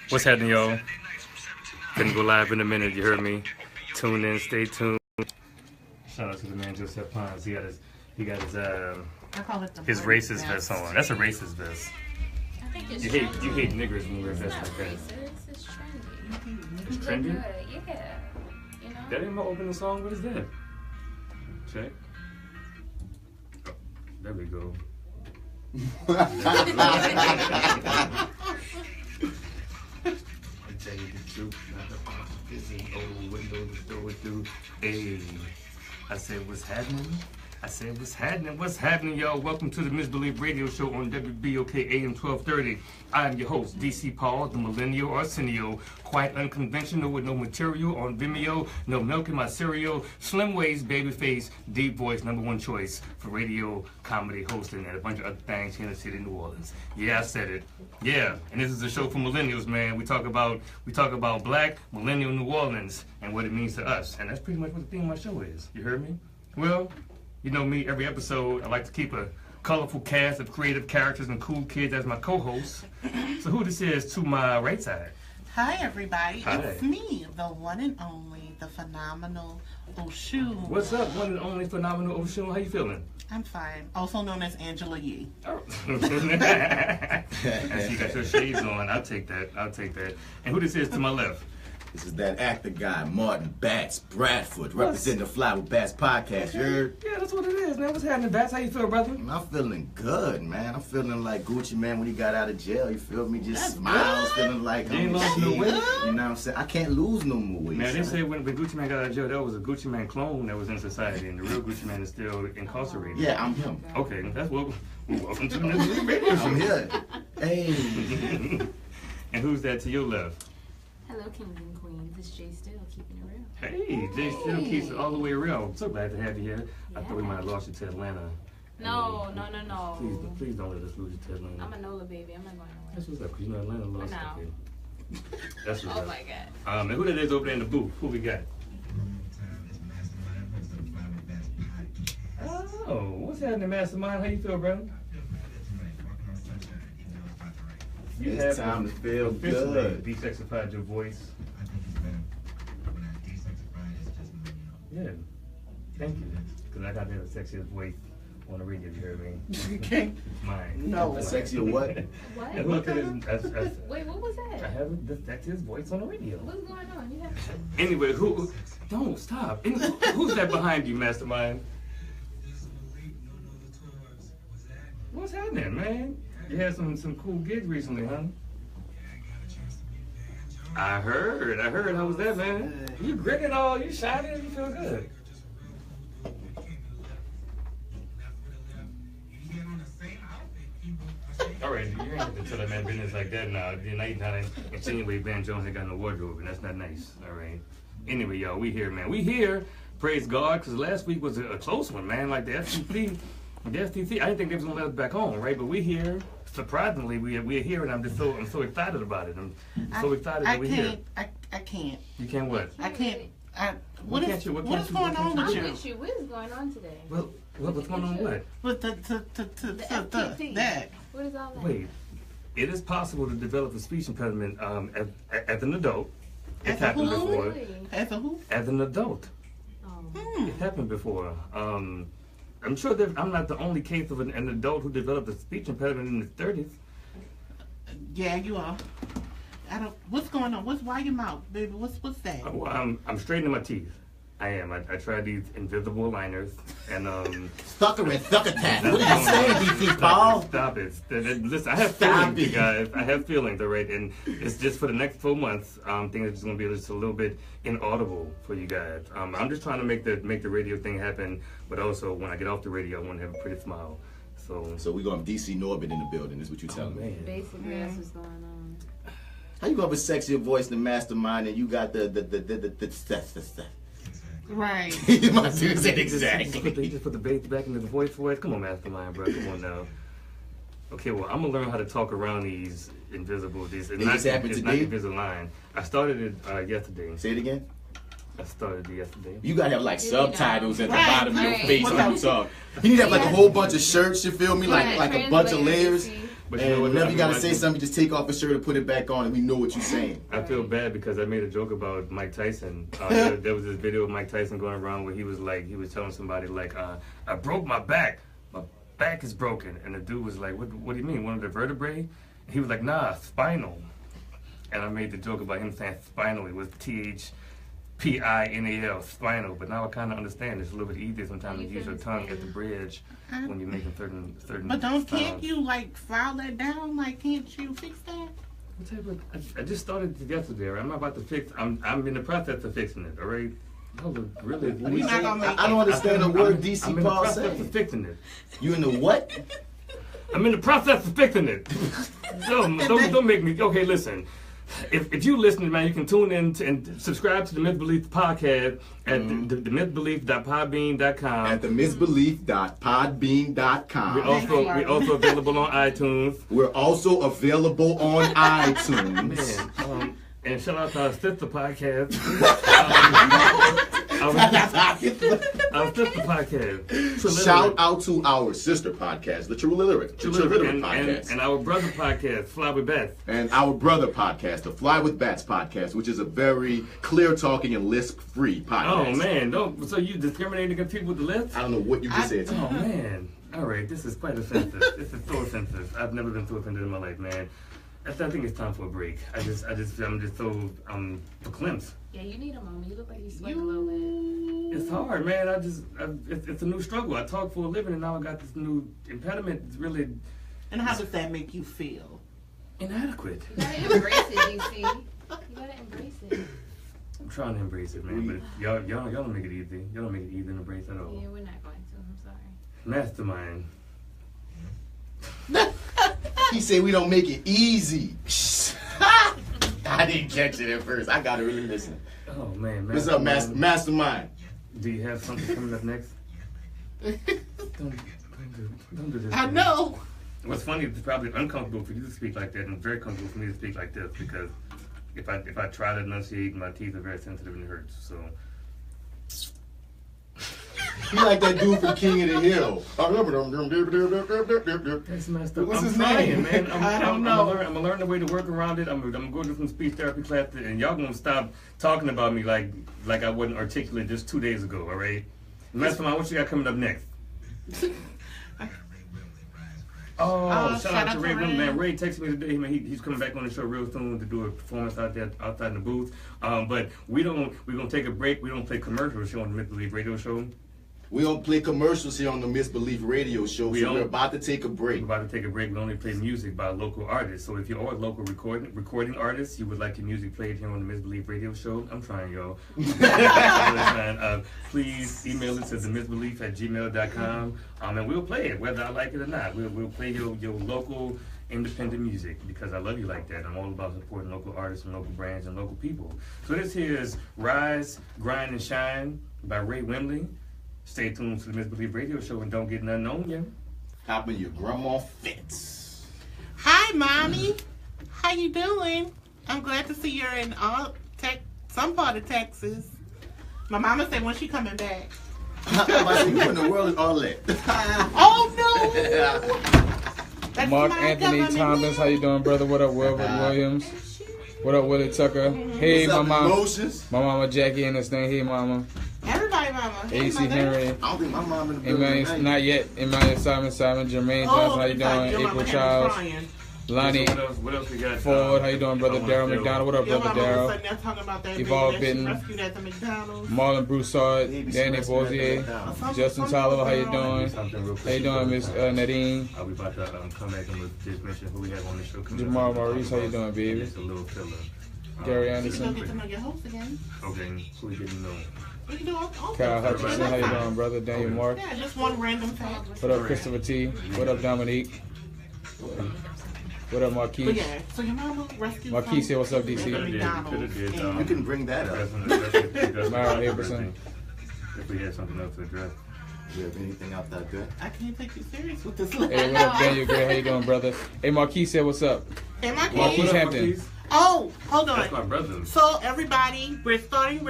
What's happening, y'all? Gonna go live in a minute, you heard me? Tune in, stay tuned. Shout out to the man Joseph Pons. He got his racist vest on. That's a racist vest. I think it's you hate niggers when you wear vests like that. It's trendy. It's trendy? Yeah. You know? That ain't my opening song. What is that? Check. Oh, there we go. I tell you the truth, not the box. This is old window to throw it through. Hey, I said, what's happening? What's happening, y'all? Welcome to the MisBelief radio show on WBOK AM 1230. I am your host, DC Paul, the millennial Arsenio. Quite unconventional with no material on Vimeo, no milk in my cereal. Slim waist, baby face, deep voice, #1 choice for radio, comedy, hosting, and a bunch of other things here in the city of New Orleans. Yeah, I said it. Yeah, and this is a show for millennials, man. We talk about black millennial New Orleans and what it means to us, and that's pretty much what the theme of my show is. You heard me? Well, you know me, every episode I like to keep a colorful cast of creative characters and cool kids as my co-hosts. So who this is to my right side? Hi everybody, Hi. It's me, the one and only, the phenomenal Oshun. What's up, one and only phenomenal Oshun? How you feeling? I'm fine, also known as Angela Yee. Oh. As you got your shades on, I'll take that. And who this is to my left? This is that actor guy, Martin Bats, Bradford, representing the Fly with Bats podcast. You heard? Yeah, that's what it is, man. What's happening, Bats? How you feel, brother? I'm feeling good, man. I'm feeling like Gucci Man when he got out of jail. You feel me? Just smiles, feeling like You ain't I'm lost no shit. weight? You know what I'm saying? I can't lose no more weight. Man, they son. say when Gucci Man got out of jail, there was a Gucci Man clone that was in society, and the real Gucci Man is still incarcerated. Yeah, I'm him. Okay, that's what. Welcome to the MisBelief radio show. I'm here. Hey. And who's that to your left? Hello, kings and queens. It's Jay Still keeping it real. Hey, Jay still keeps it all the way real. I'm so glad to have you here. I thought we Yeah. might have lost you to Atlanta. No. Please don't let us lose you to Atlanta. I'm a NOLA baby. I'm not going nowhere. That's what's up, 'cause you know Atlanta lost. For now. Okay. That's what's Oh up. my God. And who that is over there in the booth? Who we got? Oh, what's happening, Mastermind? How you feel, brother? You It's time to feel good. Desexified your voice. Yeah. Thank you. Because I got the sexiest voice on the radio, you heard me? You can't. Mine. No. A sexy or what? What? And look at this. Wait, what was I that? have the sexiest voice on the radio. What's going on? You have Anyway, don't stop. Who's that behind you, Mastermind? What's happening, man? You had some cool gigs recently, huh? I heard. How was that, man? You gritting all, you shining, you feel good. All right, you ain't have to tell that man business like that now. Now you trying to insinuate Van Jones ain't got no wardrobe, and that's not nice. All right. Anyway, y'all, we here, man. We here. Praise God, because last week was a close one, man. Like the FTC, I didn't think they was gonna let us back home, right? But we here. Surprisingly, we're here, and I'm so excited about it. I'm so excited that we're here. I can't. You can't what? I can't. What What is can't you- what what can't is you- going what on can't with you I'm you? with you. What is going on today? Well, what's going on? What? With FTC. that. What is all that? Wait. It is possible to develop a speech impediment as an adult. It's As a happened who? before. Really? As a who? As an adult. Oh. It happened before. I'm sure that I'm not the only case of an adult who developed a speech impediment in his 30s. Yeah, you are. I don't. What's going on? Why your mouth, baby? What's that? Well, I'm straightening my teeth. I am. I tried these invisible liners, and Sucker and sucker tap. What are you saying, DC Paul? Stop it. Listen, I have Stop feelings, you it. guys. I have feelings, all right? And it's just for the next 4 months. Things are just going to be just a little bit inaudible for you guys. I'm just trying to make the radio thing happen, but also when I get off the radio, I want to have a pretty smile. So we gonna have DC Norbit in the building, is what you telling me. Man. Basically, that's what's going on. How you gonna have a sexier voice than Mastermind and you got the Right. You must do He it exactly. just put the bass back into the voice for it. Come on, Mastermind, bro. Come on now. Okay, well, I'm gonna learn how to talk around these invisible. It's just happened not today? Invisalign. I started it yesterday. Say it again. I started it yesterday. You gotta have like subtitles at the Right, bottom of your right. face when you talk. You need to have like a whole bunch of shirts, you feel me? Like a bunch of layers. But And whenever you gotta say something, something, just take off a shirt and put it back on and we know what you're saying. I feel bad because I made a joke about Mike Tyson. There was this video of Mike Tyson going around where he was telling somebody like, I broke my back. My back is broken. And the dude was like, what do you mean? One of the vertebrae? He was like, nah, spinal. And I made the joke about him saying spinal. It was THPINAL, spinal. But now I kind of understand. It's a little bit easier sometimes to use your tongue at the bridge when you're making certain. But can't sounds. you like file that down? Like, can't you fix that? I'll tell you what, I just started it yesterday. Right? I'm not about to fix. I'm in the process of fixing it. All right. No, really. We not gonna make I don't understand the word I'm DC in the Paul process of saying. fixing it. You in the what? I'm in the process of fixing it. Don't make me. Okay, listen. If you listening, man, you can tune in and subscribe to the MisBelief podcast at TheMisBelief.podbean.com. At TheMisBelief.podbean.com. We're also available on iTunes. We're also available on iTunes. Man, and shout out to our sister podcast. Our sister podcast. Shout out to our sister podcast, the True Literate podcast. And our brother podcast, Fly with Bats. And our brother podcast, the Fly with Bats podcast, which is a very clear talking and lisp free podcast. Oh man, so you discriminating against people with the lisp? I don't know what you just said to me. Oh man. Alright, this is quite offensive. This is so offensive. I've never been so offended in my life, man. I think it's time for a break. I'm just so verklempt. Yeah, you need a moment. You look like he's sweating a little bit. It's hard, man. It's a new struggle. I talk for a living, and now I got this new impediment. It's really And how does that make you feel? inadequate. You gotta embrace it, DC. You gotta embrace it. I'm trying to embrace it, man. But y'all don't make it easy. Y'all don't make it easy to embrace at all. Yeah, we're not going to. I'm sorry. Mastermind. He said we don't make it easy. I didn't catch it at first. I gotta really listen. Oh man, What's up, Mastermind? Do you have something coming up next? Don't do this. I man. know. What's funny, it's probably uncomfortable for you to speak like that, and very comfortable for me to speak like this because if I try to enunciate, my teeth are very sensitive and it hurts. So. He like that dude from King of the Hill. That's messed up. What's I'm his trying, name? man. I don't know. I'm gonna learn the way to work around it. I'm gonna go to some speech therapy class, and y'all gonna stop talking about me like I wasn't articulate just 2 days ago. All right, Mastermind, what you got coming up next? Shout out to Ray. Man, Ray texted me today. Man, he's coming back on the show real soon to do a performance outside in the booth. But we're gonna take a break. We don't play commercials here on the MisBelief radio show. We don't play commercials here on the MisBelief radio show, so we're about to take a break. We're about to take a break. We only play music by local artists. So if you're a local recording artist, you would like your music played here on the MisBelief radio show, I'm trying, y'all. Please email us at TheMisBelief@gmail.com, and we'll play it, whether I like it or not. We'll play your local independent music because I love you like that. I'm all about supporting local artists and local brands and local people. So this here is Rise, Grind, and Shine by Ray Wimley. Stay tuned to the MisBelief radio show and don't get nothing on you. Hopping your grandma fits. Hi, Mommy. How you doing? I'm glad to see you're in some part of Texas. My mama said when she coming back. I said, who in the world is all that? Oh, no. That's Mark my Anthony government Thomas, now. how you doing, brother? What up, Wilbert Williams? What up, Willie Tucker? Hey, What's my up, mom. emotions? My mama Jackie in this thing. Hey, mama. Everybody, mama. Hey, AC mother. Henry. I don't think my mom in the building Emmanuel, tonight. not yet. Emmanuel Simon, Jermaine Johnson, how you doing? your mama April had me Childs. crying. Lonnie What else we got? Ford, how you doing, brother? Daryl McDonald. What up, Your brother mama was Daryl? sitting there talking about that Evolve baby that she Bitten. rescued at the McDonald's. Marlon Broussard, Baby Danny stressing at the Bozier, McDonald's. Justin Tyler, how you doing? Something real quick. How you doing, Miss Nadine? We about to come back and just mention who we have on the show. Jamal Maurice, how you doing, baby? Just a little filler. Gary You Anderson. don't get to know your host again. Okay, who we didn't know. We can do all Kyle Hutchinson, how you doing, brother? Daniel Mark. Yeah, just one random fact. What up, Christopher T? What up, Dominique? What up, But Marquise? yeah, so your mama rescued Marquise here, what's up, DC? Coulda did, You can bring that up. Myron Aberson. If we had something else to address. Do you have anything out that good? I can't take you serious with this Hey, what up, Daniel Gray? How you doing, brother? Hey, Marquise said, what's up? Hey, my Marquise kid. Hampton. Oh, hold on. That's my brother. So everybody, we're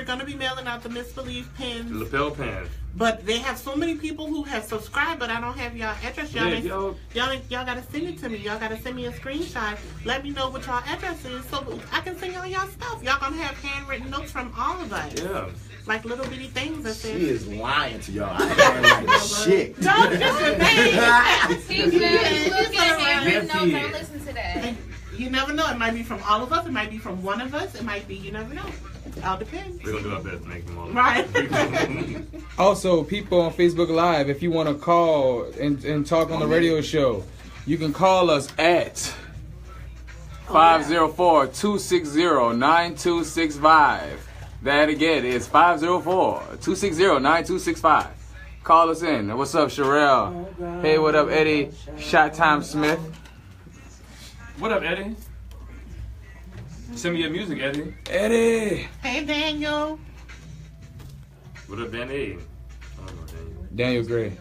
going to be mailing out the MisBelief pins. The lapel pants. But they have so many people who have subscribed, but I don't have y'all address. Y'all gotta send it to me. Y'all gotta send me a screenshot. Let me know what y'all address is so I can send y'all stuff. Y'all gonna have handwritten notes from all of us. Yeah. Like little bitty things that say. She is lying to y'all. I ain't like shit. Don't just He's really looking at handwritten notes. Don't listen to that. You never know. It might be from all of us. It might be from one of us. It might be, you never know. It all depends. We're going to do our best to make them all. Right. Also, people on Facebook Live, if you want to call and talk on the radio show, you can call us at 504-260-9265. That again is 504-260-9265. Call us in. What's up, Sherelle? Hey, what up, Eddie? Shot Time Smith. What up, Eddie? Send me your music, Eddie. Eddie. Hey, Daniel. What up, Danny? I don't know Daniel. Daniel Gray.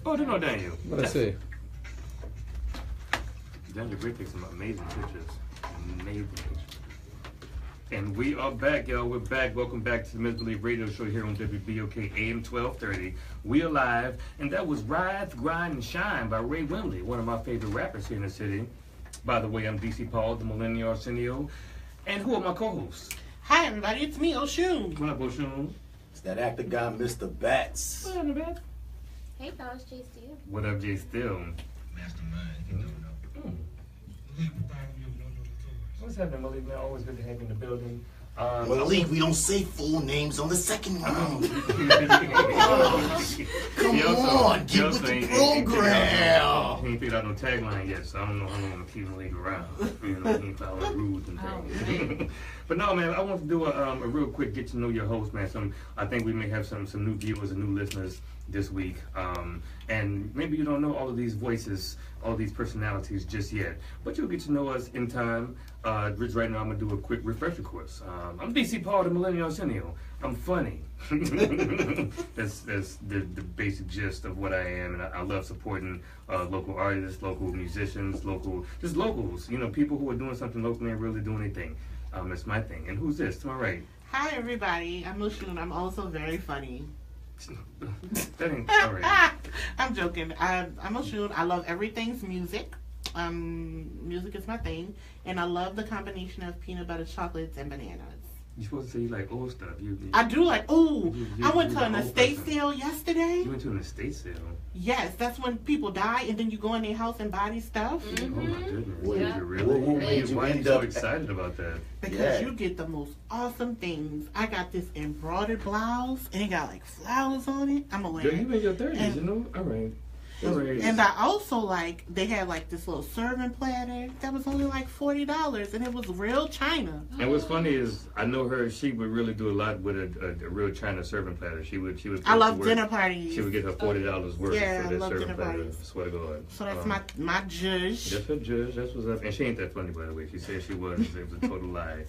Oh, I do know Daniel. What'd I say? Daniel Gray takes some amazing pictures. Amazing pictures. And we are back, y'all. We're back. Welcome back to the MisBelief radio show here on WBOK AM 1230. We are live, and that was Rise, Grind, and Shine by Ray Wimley, one of my favorite rappers here in the city. By the way, I'm DC Paul, the Millennial Arsenio. And who are my co-hosts? Hi, everybody. It's me, Oshun. What up, Oshun? It's that actor guy, Mr. Bats. What up, Bats? Hey, fellas, Jay Steele. What up, Jay Steele? Mastermind. What's happening, Malik? Man, always good to have you in the building. Malik, we don't say full names on the second round. Come on, get with the program. He ain't figured out no tagline yet, so I don't know how long I'm gonna keep Malik around. You know, he ain't following the rules and things. But no, man, I want to do a real quick get to know your host, man. I think we may have some new viewers and new listeners this week, and maybe you don't know all of these voices, all these personalities just yet, but you'll get to know us in time. Right now I'm gonna do a quick refresher course. I'm DC Paul, the Millennial Arsenio. I'm funny. That's the basic gist of what I am, and I love supporting local artists, local musicians, just locals. You know, people who are doing something locally and really doing anything. That's my thing. And who's this? To my right. Hi, everybody. I'm Oshun. I'm also very funny. That ain't all right. I'm joking. I'm Oshun. I love everything's music. Music is my thing, and I love the combination of peanut butter chocolates and bananas. You're supposed to say you like old stuff. I do like. Oh, I went to you're an an old estate person. sale yesterday. You went to an estate sale. Yes, that's when people die, and then you go in their house and buy these stuff. Oh my goodness! What- Did you really? what made you Why are you end so up- excited about that? Because Yeah. you get the most awesome things. I got this embroidered blouse, and it got like flowers on it. I'm gonna wear Girl, it. you in your 30s, you know? All right. And I also they had like this little serving platter that was only like $40, and it was real china. And what's funny is I know her. She would really do a lot with a real China serving platter. She would. I love work. dinner parties. She would get her $40 worth Yeah, for I that love serving dinner platter. parties. Swear to God. So that's my judge. That's her judge. That's what's up. And she ain't that funny, by the way. She said she was. It was a total lie.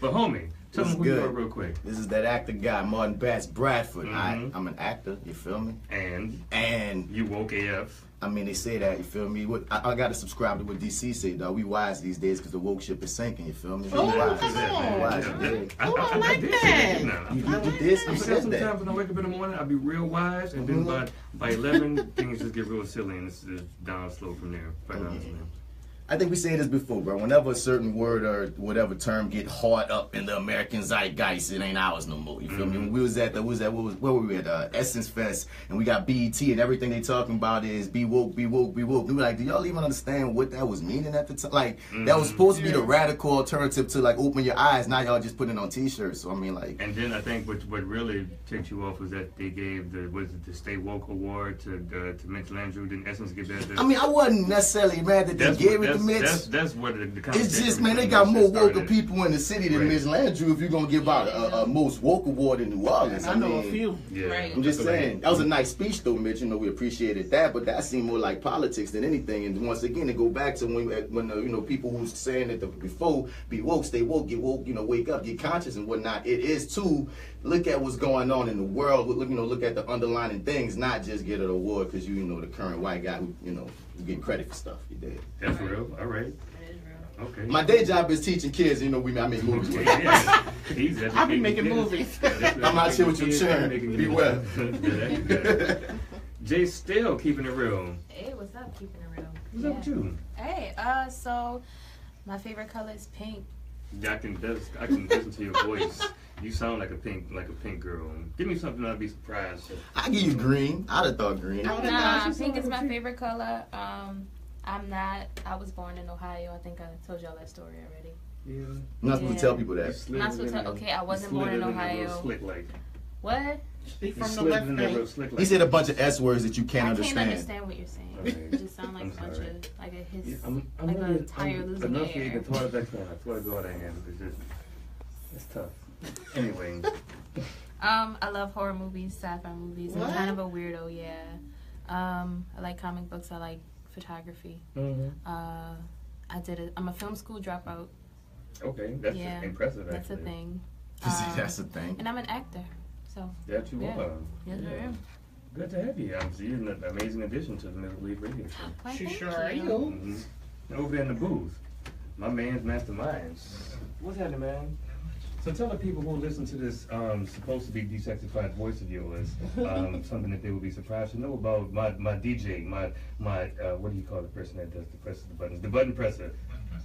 But homie, tell What's them who you good? are real quick. This is that actor guy, Martin Bats, Bradford. Mhm. I'm an actor, you feel me? And And you woke AF. I mean, they say that, you feel me? I got to subscribe to what DC say, dog. We wise these days because the woke ship is sinking, you feel me? We Oh, wise. come on. Wise, Yeah. yeah. Oh, I like did that. say that, didn't I? You did this, you I said forgot sometimes that. when I wake up in the morning, I'll be real wise, and then by 11, things just get real silly, and it's just down slow from there. Quite honestly. I think we said this before, bro. Whenever a certain word or whatever term get hard up in the American zeitgeist, it ain't ours no more. You feel me? When we was at where were we at? Essence Fest, and we got BET, and everything they talking about is be woke, be woke, be woke. We were like, do y'all even understand what that was meaning at the time? Like, that was supposed to be the radical alternative to like open your eyes. Now y'all just putting it on T-shirts. So I mean, like. And then I think what really ticked you off was that they gave the Stay Woke Award to Mitch Landrieu. Didn't Essence give that? I mean, I wasn't necessarily mad that they gave it to Mitch. That's what the It's conversation just, man, they between got us more just woke started. people in the city than Right. Ms. Landrieu if you're going to give out a most woke award in New Orleans. I know a mean, few. Yeah, Right. I'm just That's what I saying. mean. That was a nice speech, though, Mitch. You know, we appreciated that, but that seemed more like politics than anything. And once again, to go back to when people who's saying that before, be woke, stay woke, get woke, wake up, get conscious and whatnot. It is to look at what's going on in the world, look at the underlying things, not just get an award because the current white guy who, getting credit for stuff. You did. That's real. All right. That is real. Okay. My day job is teaching kids. You know, I make movies. I'll be making movies. I'm out here with your churn. Be well. Jay still keeping it real. Hey, what's up? Keeping it real. What's up with you? Hey, so my favorite color is pink. Yeah, I can listen to your voice. You sound like a pink girl. Give me something I'd be surprised. I give you green. I'd have thought green. Nah, pink is my favorite color. I was born in Ohio. I think I told y'all that story already. Yeah. I'm not supposed to tell people that. I'm not supposed to tell. Okay, I wasn't born in Ohio. What? Speak from the left brain. He said a bunch of S words that you can't understand. I can't understand what you're saying. Right. It just sounds like a bunch of like I'm a tire losing enough air. you can talk that kind. I swear to God I am because it's tough. Anyway. I love horror movies, sci-fi movies. What? I'm kind of a weirdo, yeah. I like comic books. I like photography. Mm-hmm. I'm a film school dropout. Okay, that's impressive. Actually, That's a thing. That's a thing. And I'm an actor, so. That you are. Yes, I am. Good to have you. You're an amazing addition to the MisBelief radio show. Why, She thank sure are you. you. Over there in the booth, my man's Mastermind. What's happening, man? So tell the people who listen to this supposed to be desexified voice of yours something that they would be surprised to know about my DJ, my what do you call the person that presses the buttons? The button presser.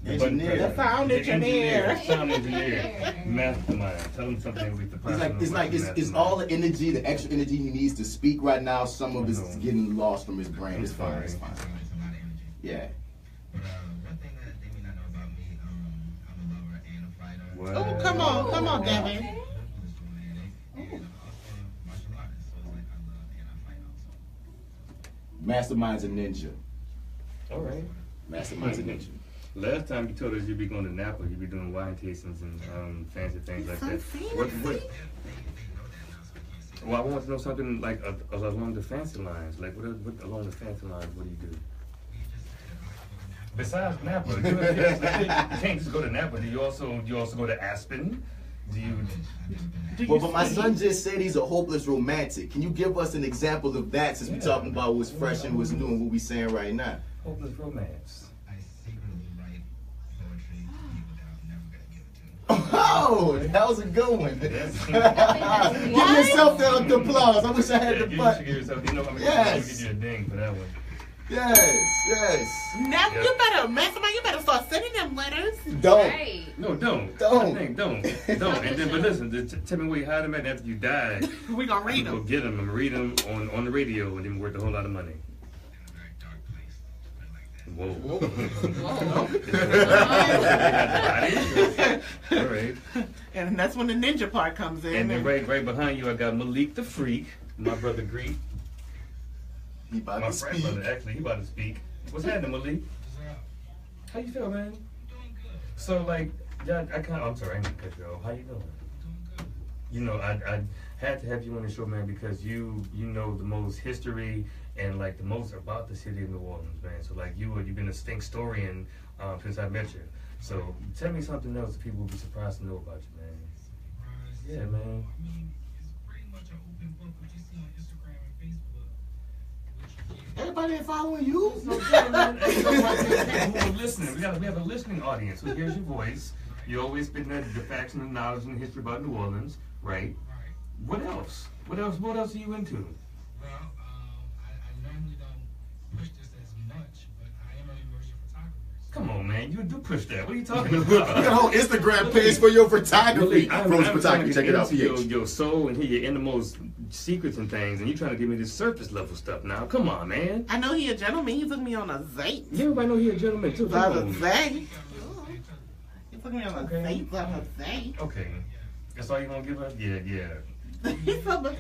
The sound engineer. Sound engineer. Mastermind. Tell them something they would be surprised to know. It's all the energy, the extra energy he needs to speak right now. Some of it's getting lost from his brain. It's fine. It's fine. Yeah. Oh, come on, Devin. Mastermind's a ninja. All right. Mastermind's a ninja. Last time you told us you'd be going to Napa, you'd be doing wine tastings and fancy things like that. What? Well, I want to know something like along the fancy lines. Like what along the fancy lines? What do you do? Besides Napa, you can't just go to Napa. Do you also go to Aspen? Do you? Well, but my son just said he's a hopeless romantic. Can you give us an example of that since we're talking about what's fresh and what's new and what we're saying right now? Hopeless romance. Oh, that was a good one. Give yourself the applause. I wish I had the button. You should give yourself, Yes. give you a ding for that one. Yes. Now you better, Mastermind, you better start sending them letters. Don't. Right. No, don't. Don't. And then, but listen, tell me where you hide them at after you die. We gonna read Go them. get them and read them on the radio, and then worth a whole lot of money. Whoa. All right. And that's when the ninja part comes in. And then right behind you, I got Malik the Freak, my brother Greek. He about My to friend speak. brother, actually, he about to speak. What's happening, Malik? How you feel, man? So, like, yeah, I'm sorry, I didn't cut you off. How you doing? You know, I had to have you on the show, man, because you know the most history and like the most about the city of New Orleans, man. So like you've been a historian since I met you. So tell me something else that people will be surprised to know about you, man. Yeah, man. I mean, it's pretty much an open book. What you see on Instagram and Facebook. Everybody ain't following you? Who are listening? We have a listening audience who hears your voice. You always spitting the facts and the knowledge and the history about New Orleans, right? What else? What else are you into? Well, I normally don't push this as much, but I am an immersion photographer. Come on, man. You do push that. What are you talking You got a about? whole Instagram page for your photography. I'm From trying photography, to check get it out. into PH. your soul and hear your innermost secrets and things, and you trying to give me this surface level stuff now. Come on, man. I know he a gentleman. He took me on a date. Everybody know he a gentleman too. On Come a on. date. He took me on a Okay. date. On a date. Okay. That's all you gonna give us? Yeah. He's so much.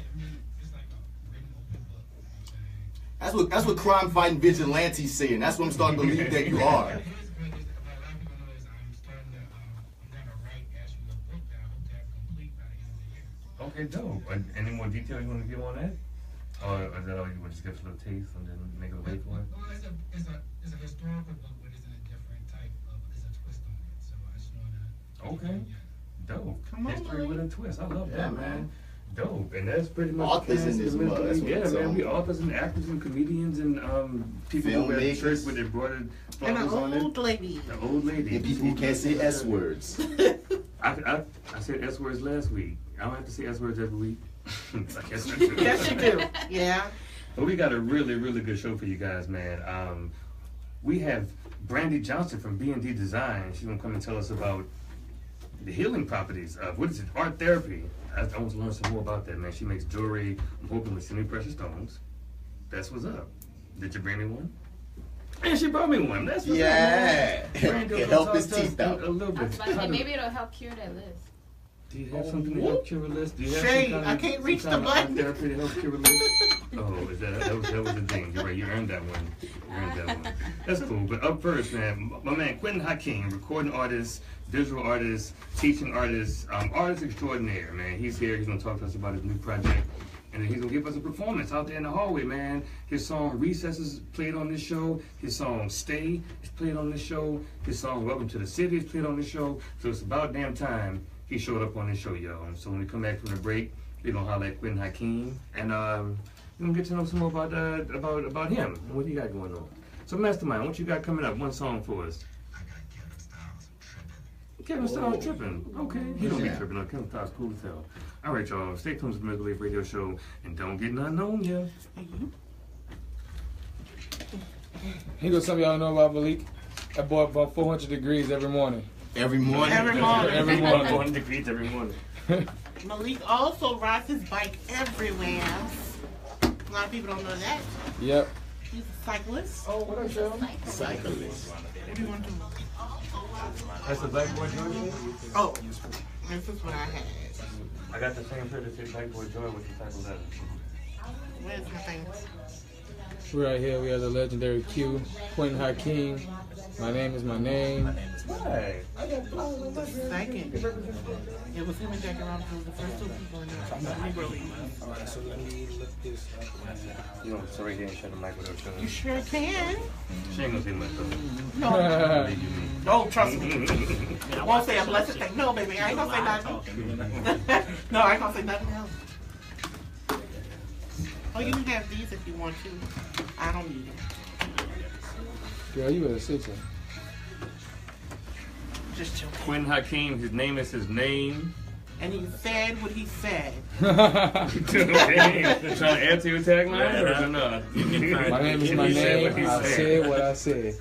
That's what crime fighting vigilantes saying. That's what I'm starting to believe that you are. What a lot of people know is I'm gonna write actually a book that I hope to have complete by the end of the year. Okay, dope. Any more detail you want to give on that? Or is that all you want to just give us a little taste and then make a wait for it? Well, it's a historical book, but it's in a different type of, it's a twist on it. So I just wanna. Okay. Dope. Come on, History with a twist. I love Yeah, that, man. Dope, and that's pretty much Authors in this mug, that's what yeah, it's man, on. we authors and actors and comedians and people who wear Filmmakers. shirts with embroidered And an flowers on it. old lady. The old lady. And people who can't say S words. I said S words last week. I don't have to say S words every week. I guess I do. Yes, you do. Yeah. But we got a really, really good show for you guys, man. We have Brandi Johnson from B&D Design. She's gonna come and tell us about the healing properties of, what is it, art therapy. I want to learn some more about that, man. She makes jewelry, I'm hoping with semi-precious stones. That's what's up. Did you bring me one? And she brought me one. That's what's Yeah. up, man. It help his teeth out. A little I bit. was about to say, maybe it'll help cure that list. Do you have something to help cure a list? Do you have Shay, some kind I of, can't some reach kind the of button. art therapy to help cure a list? Oh, is that was the thing. You're right. You earned that one. You earned that one. That's cool. But up first, man, my man Quinton Hakeem, recording artist, visual artist, teaching artist, artist extraordinaire, man. He's here. He's gonna talk to us about his new project. And then he's gonna give us a performance out there in the hallway, man. His song Recesses played on this show. His song Stay is played on this show. His song Welcome to the City is played on this show. So it's about damn time he showed up on this show, y'all. So when we come back from the break, we're gonna holler at Quinton Hakeem, and we're gonna get to know some more about him and what he got going on. So Mastermind, what you got coming up? One song for us. Kevin Styles tripping. Okay. He don't be tripping. No, Kevin Styles cool as hell. All right, y'all. Stay tuned to the MisBelief Radio Show and don't get none on ya. Here goes something y'all know about Malik. That boy about 400 degrees every morning. Every morning. Every morning. Every morning. 400 degrees every morning. Malik also rides his bike everywhere. A lot of people don't know that. Yep. He's a cyclist. Oh, what up, Joe? Cyclist. What do you want to do? That's the Black Boy Joy? Oh, this is what I had. I got the same shirt that says Black Boy Joy with the type of letter. Where's my thing? We're right here. We have the legendary Q, Quinton Hakeem. My name is my name. Hey. Second. It was him and Jackie Robinson was the first two people in there. Alright, so let me look this up. You don't sit right here and shut the mic without showing. You sure can. She ain't gonna say much though. No. Believe you me. No, trust me. I won't say a blessed thing. No, baby, I ain't gonna say nothing. No, I ain't gonna say nothing else. Oh, you can have these if you want to. I don't need it. Girl, you better sit there. Just chill. Quinton Hakeem, his name is his name. And he said what he said. Trying to add to your tagline or no? My name is my He said what name. he I said. said what I said.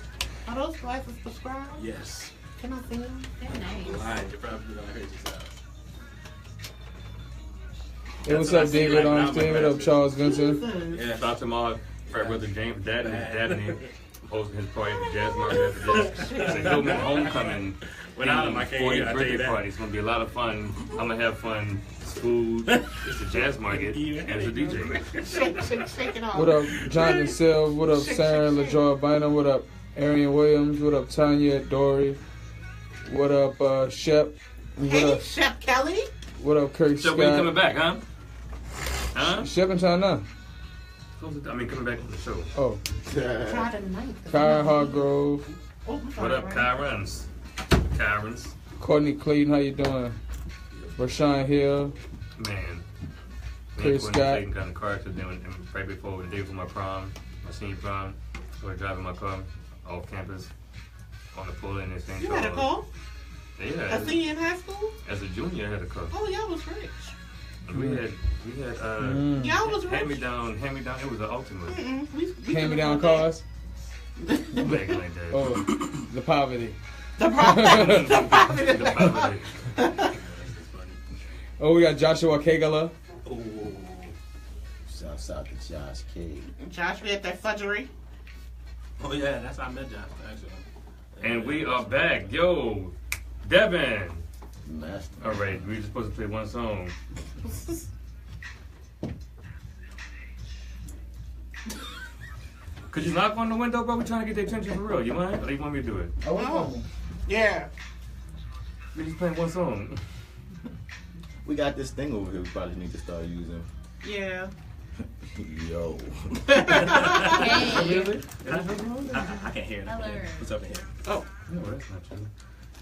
Are those glasses prescribed? Yes. Can I see them? They're nice. Lying, you're probably gonna hurt yourself. Hey, what's up, David Armstead? What up, Charles Vincent? Yeah, shout out to my brother James Dabney hosting his party at the Jazz Market after this. It's a Hillman homecoming. Without him, I can't hear, I tell you birthday that. party. It's gonna be a lot of fun. I'm gonna have fun. It's food. It's a jazz market and it's a DJ. Shake, shake, shake it off. What up, Jonathan Silv? What up, Shake, Sarah shake, shake. LaJoy Bynum? What up, Arian Williams? What up, Tanya Dory? What up, Shep? What Hey, up? Chef Kelly. What up, Kirk So when you coming Scott? back, huh? Huh? Shep and China. I mean, coming back to the show. Oh, Try the knife. Kyron Hargrove, Oh, What up, Kyrens? Kyrens. Courtney Clayton. How you doing? Rashawn Hill. Man. Chris Scott. Scott. Got in the car today and right before the day before my prom, my senior prom. So I driving my car off campus on the pull in this thing. You had a call? Yeah. A senior in high school? As a junior, I had a car. Oh, y'all was rich. We had Y'all was rich. hand me down. It was the ultimate. We Hand me down cars. Back like that. Oh, the poverty. The profit. The The profit. poverty. Oh, we got Joshua Kagala. Shouts out to Josh K. Josh, we at that fudgery. Oh yeah, that's how I met Josh, actually. And we are back. Yo, Devin. Master. All right, we were supposed to play one song. Could you knock on the window, bro? We're trying to get their attention for real. You mind? Or you want me to do it? Oh. Yeah. We just playing one song. We got this thing over here we probably need to start using. Yeah. Yo. Hey. Really? I can't hear it. Alert. What's up in here? No, that's not true.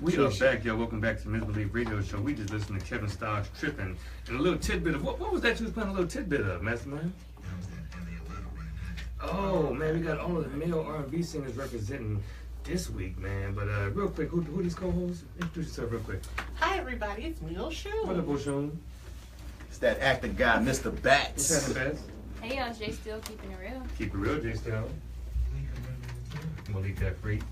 We are back, y'all. Welcome back to the MisBelief Radio Show. We just listened to Kevin Starr's Trippin', and a little tidbit of what was that you was playing a little tidbit of, Mastermind? Oh man, we got all of the male R&B singers representing this week, man. But real quick, who these co-hosts? Introduce yourself real quick. Hi everybody, it's me, Oshun. What up, Oshun? It's that actor guy, Mr. Bats. What's happening, Bats? Hey y'all, Jay still keeping it real. Keep it real, Jay Still. Malik that freak.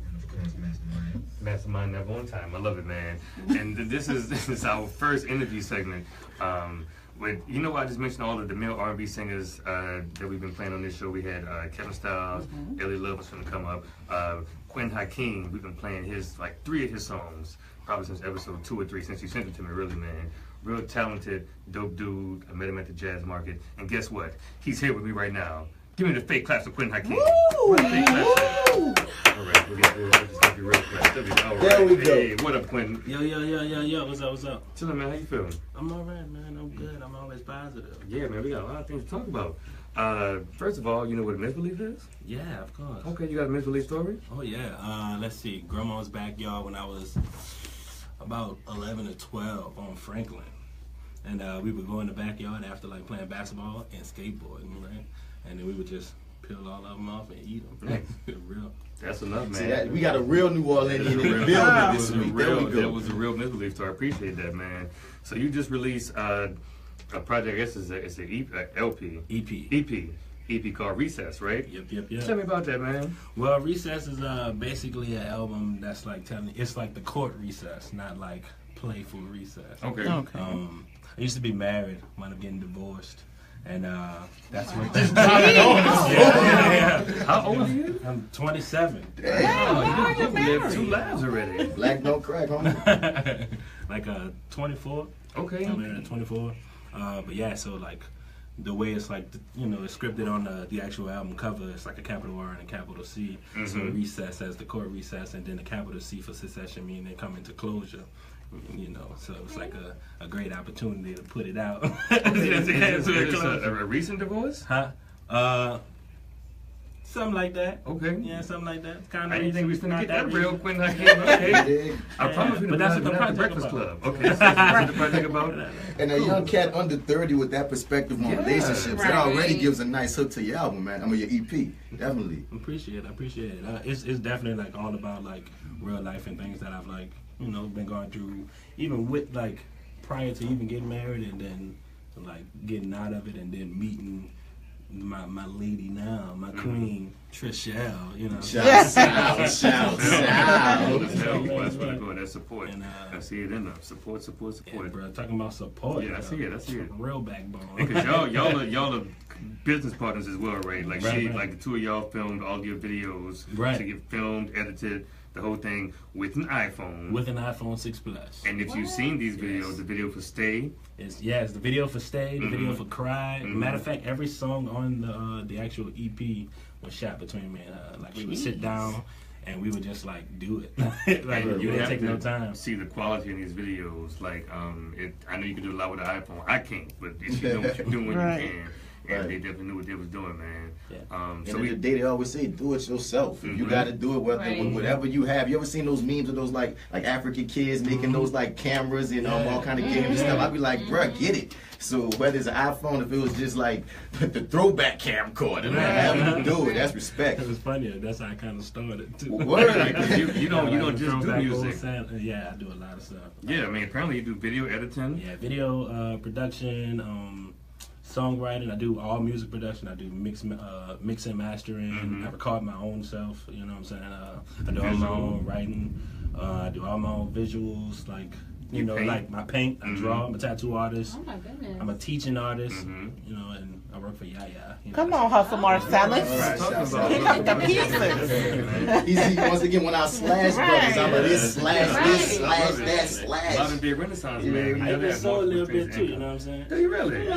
And of course, Mastermind. Mastermind never on time. I love it, man. And this is our first interview segment. You know, I just mentioned all of the male R&B singers that we've been playing on this show. We had Kevin Styles, Ellie Love was going to come up. Quinton Hakeem, we've been playing his 3 of his songs probably since episode 2 or 3, since you sent it to me, really, man. Real talented, dope dude. I met him at the Jazz Market, and guess what? He's here with me right now. Give me the fake claps for Quinton Hakeem. Woo! Fake claps. All right, we'll just give you real claps. All right. There we go. Hey, what up, Quinton? Yo, what's up? Chillin', man. How you feeling? I'm alright, man. I'm good. I'm always positive. Yeah, man. We got a lot of things to talk about. First of all, you know what a misbelief is? Yeah, of course. Okay, you got a misbelief story? Oh, yeah. Let's see. Grandma's backyard when I was about 11 or 12 on Franklin. And we would go in the backyard after, playing basketball and skateboarding, right? And then we would just peel all of them off and eat them. Real. That's enough, man. See, we got a real New Orleanian in the building this week. There we go. That was a real misbelief story. I appreciate that, man. So you just released a project, I guess it's an EP called Recess, right? Yep. Tell me about that, man. Well, Recess is basically an album that's it's like the court recess, not like playful recess. Okay. I used to be married, wound up getting divorced. And that's what. Yeah. How old are you? I'm 27. Damn, you lived 2 lives already. Black don't crack, homie. 24. Okay. I'm married at 24. But yeah, so the way it's it's scripted on the actual album cover, it's like a capital R and a capital C. Mm-hmm. So recess as the court recess, and then the capital C for secession, meaning they come into closure. So it's like a great opportunity to put it out. It's a recent divorce? Huh? Something like that. Okay. Yeah, something like that. I didn't think we was going to get that real, Quinton Hakeem. Okay. I promise we But that's what the the project Breakfast about. Club. Okay, so that's what the project about. And a young cat under 30 with that perspective on relationships, it already gives a nice hook to your album, man. Your EP. Definitely. Appreciate it. It's definitely all about real life and things that I've been going through, even with prior to even getting married, and then getting out of it, and then meeting my lady now, my queen, Trishelle, Shout. That's really good. That's support. And, I see it in there. Support. Yeah, bro, talking about support. Yeah, I see it. Real backbone. Because y'all are business partners as well, right? Like the 2 of y'all filmed all your videos. Right. To get filmed, edited, the whole thing with an iPhone. With an iPhone 6 Plus. And if you've seen these videos, the video for Stay. It's the video for Stay, the video for Cry. Matter of fact, every song on the actual EP was shot between me and her. We would sit down and we would just do it. You didn't take no time. See the quality in these videos. I know you can do a lot with the iPhone. I can't, but you know what you're doing when you can. And they definitely knew what they was doing, man. Yeah. So the day they always say, do it yourself. You got to do it, whatever you have. You ever seen those memes of those African kids making those cameras and all kind of games and stuff? I'd be like, bruh, get it. So whether it's an iPhone, if it was just the throwback camcorder, man, having to do it, that's respect. It was funny. That's how I kind of started too. Word. You don't just do music. Yeah, I do a lot of stuff. Yeah, I mean, apparently you do video editing. Yeah, video production, songwriting. I do all music production. I do mix and mastering. I record my own self. You know what I'm saying? I do all my own writing. I do all my own visuals. My paint. I draw. I'm a tattoo artist. Oh my goodness. I'm a teaching artist. And I work for Yaya. Come on, Hustle Marcellus. Pick up the pieces. He once again went out slash brothers. I'm like this slash that slash. A lot of big Renaissance, man. I even sold a little bit too, you know what I'm saying? Do you really?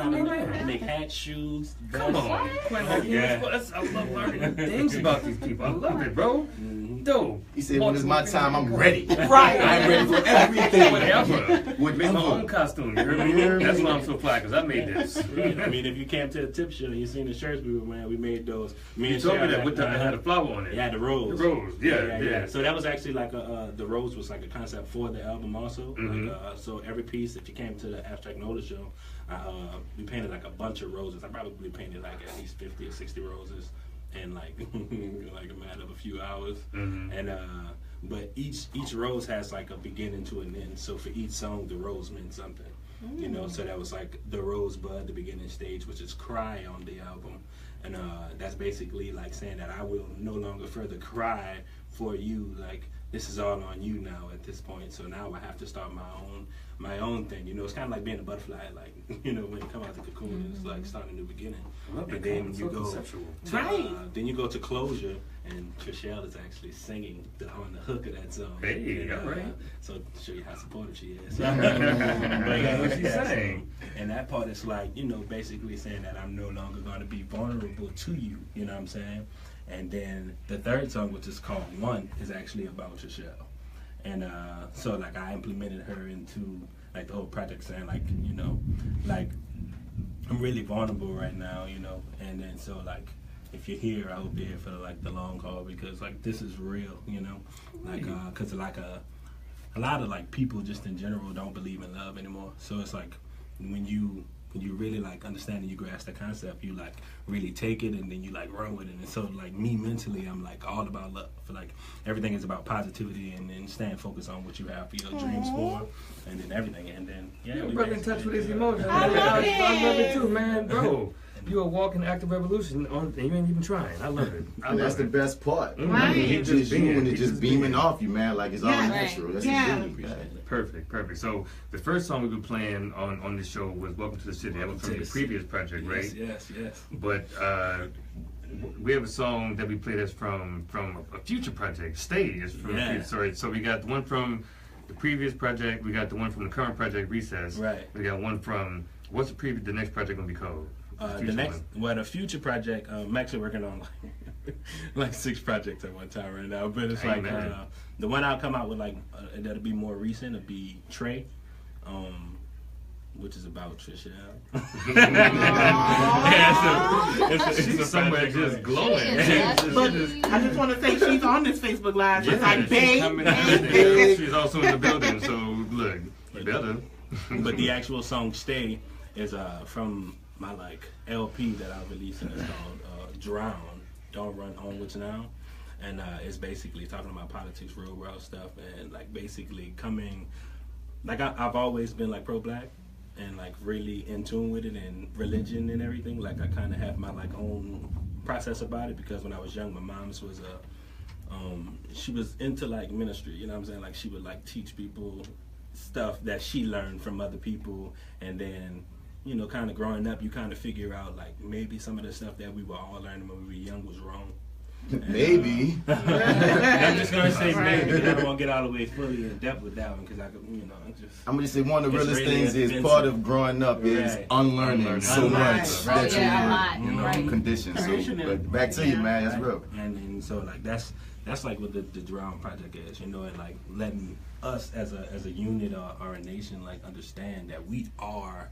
I make hats, shoes. Come on. I love learning things about these people. I love it, bro. Dope. He said, when it's my time, I'm ready. Right. Right. I'm ready for everything. Whatever. With Make my own costume. You hear me? That's why I'm so fly, because I made this. I mean, if you came to the tip show and you seen the shirts we were wearing, we made those. You told me that with the, had a flower on it. Yeah, the rose. The rose, yeah. So that was actually like the rose was like a concept for the album also. Mm-hmm. Like, so every piece, if you came to the Abstract Notice show, we painted like a bunch of roses. I probably painted like at least 50 or 60 roses in like like a matter of a few hours. Mm-hmm. And but each rose has like a beginning to an end. So for each song, the rose meant something. You know, so that was like the rosebud, the beginning stage, which is cry on the album. And that's basically like saying that I will no longer further cry for you. Like, this is all on you now at this point. So now I have to start my own thing. You know, it's kind of like being a butterfly. Like, you know, when you come out the cocoon, it's like starting a new beginning. And then you go, then you go to closure, and Trishelle is actually singing on the hook of that song. Hey, and, all right. So to show you how supportive she is. But yeah, what she's saying. And that part is like, you know, basically saying that I'm no longer going to be vulnerable to you. You know what I'm saying? And then the third song, which is called One, is actually about Trishelle. And so like I implemented her into like the whole project, saying like, you know, like I'm really vulnerable right now, you know. And then so like if you're here, I hope you're here for like the long haul, because like this is real, you know. Like because like a lot of like people just in general don't believe in love anymore. So it's like when you really like understand and you grasp the concept, you like really take it and then you like run with it. And so like me mentally, I'm like all about love. For like everything is about positivity and then staying focused on what you have for your dreams for, and then everything. And then Your brother in touch with his emotions. I love it. I love it too, man, bro. You're a walking active revolution, and you ain't even trying. I love it. And that's the best part. Right. It's just you and it's just beaming off you, man. Like it's all natural. That's Yeah. really appreciate. Perfect. So the first song we've been playing on this show was "Welcome to the City." That was from the previous project, right? Yes. But we have a song that we played that's from a future project. "Stay" is from a future. Sorry. So we got the one from the previous project. We got the one from the current project, "Recess." Right. We got one from what's the next project gonna be called? The future project, I'm actually working on like 6 projects at one time right now. But it's like the one I'll come out with, like that'll be more recent. It'll be Trey, which is about Trishelle. She's somewhere just glowing. But I just want to say she's on this Facebook Live. She's like, babe. She's also in the building. So look, you better. But the actual song "Stay" is from my like LP that I released, and it's called "Drown." Don't run onwards now. And it's basically talking about politics, real world stuff, and like basically coming, like I've always been like pro-black and like really in tune with it and religion and everything. Like I kind of have my like own process about it, because when I was young, my mom's was she was into like ministry, you know what I'm saying? Like she would like teach people stuff that she learned from other people, and then, you know, kind of growing up, you kind of figure out like maybe some of the stuff that we were all learning when we were young was wrong. And, Maybe. I'm just gonna say maybe. I don't want to get all the way fully in depth with that one, because I could, you know, I'm gonna say one of the It's realest really things is offensive. part of growing up is Right. unlearning so much Right. that Yeah, a you lot. know, Right. conditioned. So, Conditioning. but back to you, man. That's real. And so like that's like what the Drown project is, you know, and like letting us as a unit or a nation like understand that we are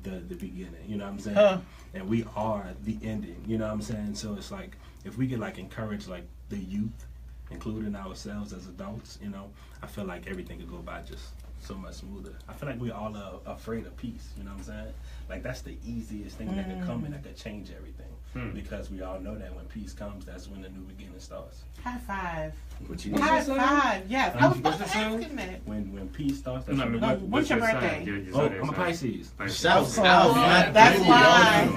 the beginning, you know what I'm saying? And we are the ending, you know what I'm saying? So it's like if we could like encourage like the youth, including ourselves as adults, you know, I feel like everything could go by just so much smoother. I feel like we all are afraid of peace, you know what I'm saying? Like that's the easiest thing that could come and that could change everything. Because we all know that when peace comes, that's when the new beginning starts. High five. What you High five. Yes. I was What's supposed the to song? ask him that. When peace starts, that's No, I when mean, what's your sign? birthday? Your I'm a zodiac sign. Pisces. Shout Oh, out, man. that's Thank why. you.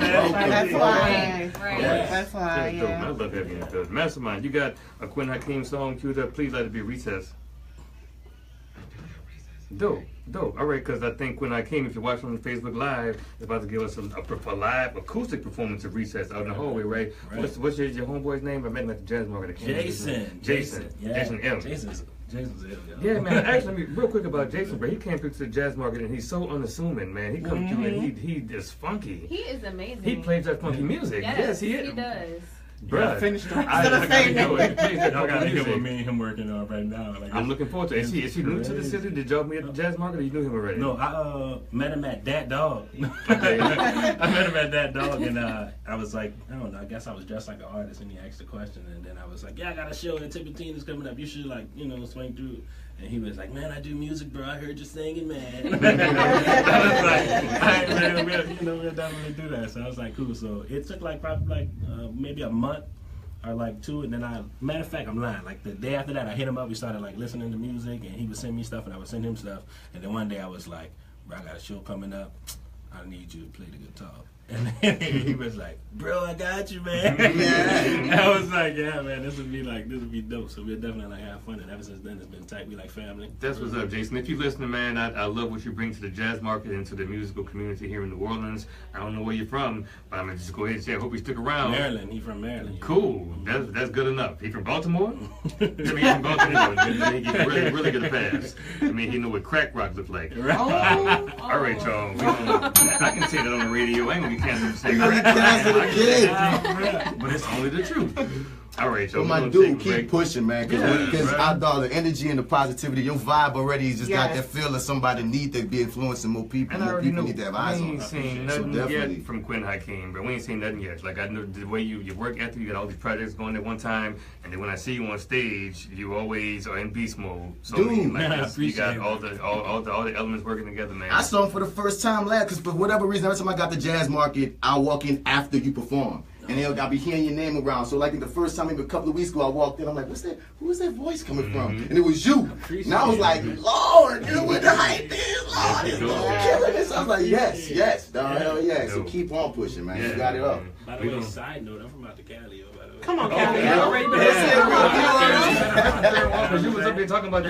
That's why. Right. That's why. That's dope, man. I Yeah. love having you in the building. Mastermind, you got a Quinton Hakeem song queued up. Please let it be Recess. Dope. All right, because I think Quinton Hakeem, if you're watching on Facebook Live, is about to give us a live acoustic performance of Recess out in the hallway, right? What's your homeboy's name? I met him at the Jazz Market. Jason. Jason M. Jason's it. Yeah, man. Actually, real quick about Jason, bro. He came through to the Jazz Market and he's so unassuming, man. He comes through and he is funky. He is amazing. He plays that funky music. Yes, he he does. Bruh, finish the I gotta do it. Y'all gotta hear what me and him working on right now. Like, I'm looking forward to it. Is he new to the city? Did y'all meet at the Jazz Market or you knew him already? No, I met him at That Dog. I met him at That Dog, and I was like, I don't know, I guess I was dressed like an artist, and he asked a question, and then I was like, yeah, I got a show at Tipitina's coming up. You should, like, you know, swing through. And he was like, man, I do music, bro. I heard you singing, man. I was like, all right, man, we'll definitely do that. So I was like, cool. So it took like probably like maybe a month or like two, and then matter of fact, I'm lying. Like the day after that, I hit him up. We started like listening to music, and he would send me stuff, and I would send him stuff. And then one day I was like, bro, I got a show coming up. I need you to play the guitar. And then he was like, bro, I got you, man. I was like, yeah, man, this would be dope. So we'll definitely like have fun. And ever since then, it's been tight. We like family. That's what's up, Jason. If you're listening, man, I love what you bring to the jazz market and to the musical community here in New Orleans. I don't know where you're from, but I'm going to just go ahead and say I hope you stick around. Maryland. He from Maryland. Cool. That's good enough. He from Baltimore? I mean, he from Baltimore. He can really get a pass. I mean, he know what crack rock look like. All right, y'all. I can say that on the radio. I ain't going to be canceled for saying crack. But it's only the truth. All right, so my dude, keep pushing, man. Because I thought the energy and the positivity, your vibe already just got that feel of somebody need to be influencing more people. And more people need to have eyes on. We ain't seen nothing yet from Quinton Hakeem, but we ain't seen nothing yet. Like I know the way you work ethic, you got all these projects going at one time, and then when I see you on stage, you always are in beast mode. So dude, like you got all the elements working together, man. I saw him for the first time last, because for whatever reason, every time I got the Jazz Market, I walk in after you perform. And I'll be hearing your name around. So like the first time, maybe a couple of weeks ago, I walked in. I'm like, what's that? Who is that voice coming from? And it was you. And I was like, Lord, dude, what the hype is, Lord, it's killing this. I was like, yes, dog, hell yeah. So keep on pushing, man. You got it up. By the way, side note, I'm from out the Cali. Come on, Cali. Because you was up there talking about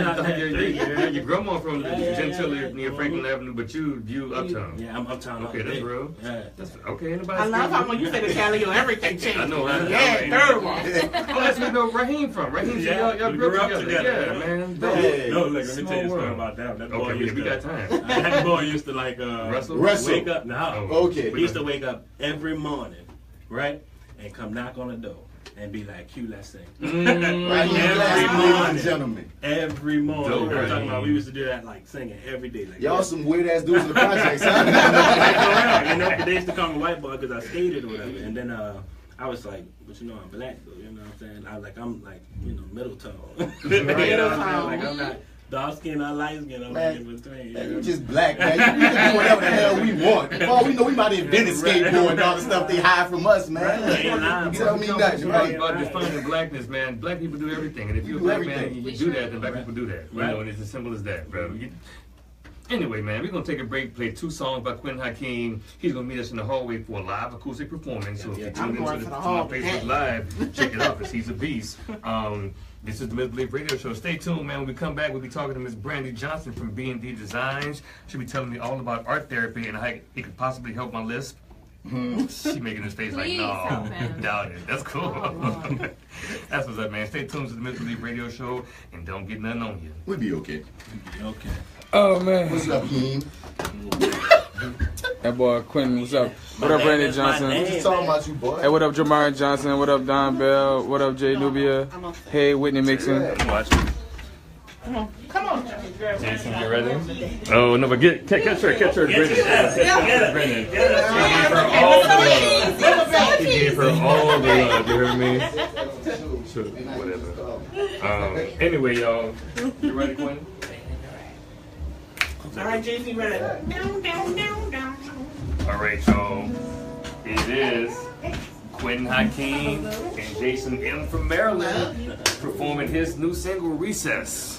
your grandma from Gentilly near Franklin Avenue, but you uptown. Yeah, I'm uptown. Okay, that's real. Yeah. Okay, anybody? I love how when you say the Cali, everything changed. I know. Third one. Oh, that's where Raheem from. Raheem, y'all grew up together. Yeah, man. No, look, let me tell you a story about that. That boy used to, we got time. That boy used to like Wrestle. Wake up now. Okay. He used to wake up every morning, right, and come knock on the door. And be like, Q, let's sing. Every morning. Dope, We're talking about, we used to do that, like, singing every day. Like, y'all some weird ass dudes in the projects, huh? You know, they used to call me white boy because I skated or whatever. And then I was like, but you know, I'm black, though. You know what I'm saying? I'm like, you know, middle tone. You know what I'm saying? Like, I'm not dark skin or light skin. I'm like in between. Man, you just black, man. We can do whatever the hell we want. For all we know, we might have invented skateboard and all the stuff they hide from us, man. You tell me nothing, right? About defining blackness, man. Black people do everything, and if you're a black man, you do that, then black people do that. You know, and it's as simple as that, bro. Anyway, man, we're going to take a break, play 2 songs by Quinton Hakeem. He's going to meet us in the hallway for a live acoustic performance. So if you tune into my Facebook Live, check it out because he's a beast. This is the Misbelief Radio Show. Stay tuned, man. When we come back, we'll be talking to Miss Brandi Johnson from B&D Designs. She'll be telling me all about art therapy and how it could possibly help my lisp. She making his face like, no, doubt it. That's cool. That's what's up, man. Stay tuned to the Misbelief Radio Show and don't get nothing on you. We'll be okay. Okay. Oh, man. What's up, Heem? That boy Quinton, what's up? What up, Brandi Johnson? Just talking about you, boy. Hey, what up, Jamar Johnson? What up, Don Bell? What up, Jay Nubia? Hey, Whitney Mixon. Come on, Jason, you ready? Oh, no, but catch her, Brendan. Brendan. He gave her all the love, you heard me? So, whatever. Anyway, y'all, you ready, Quinton? All right, JC, ready? All right, y'all. It is Quinton Hakeem and Jason M. from Maryland performing his new single, Recess.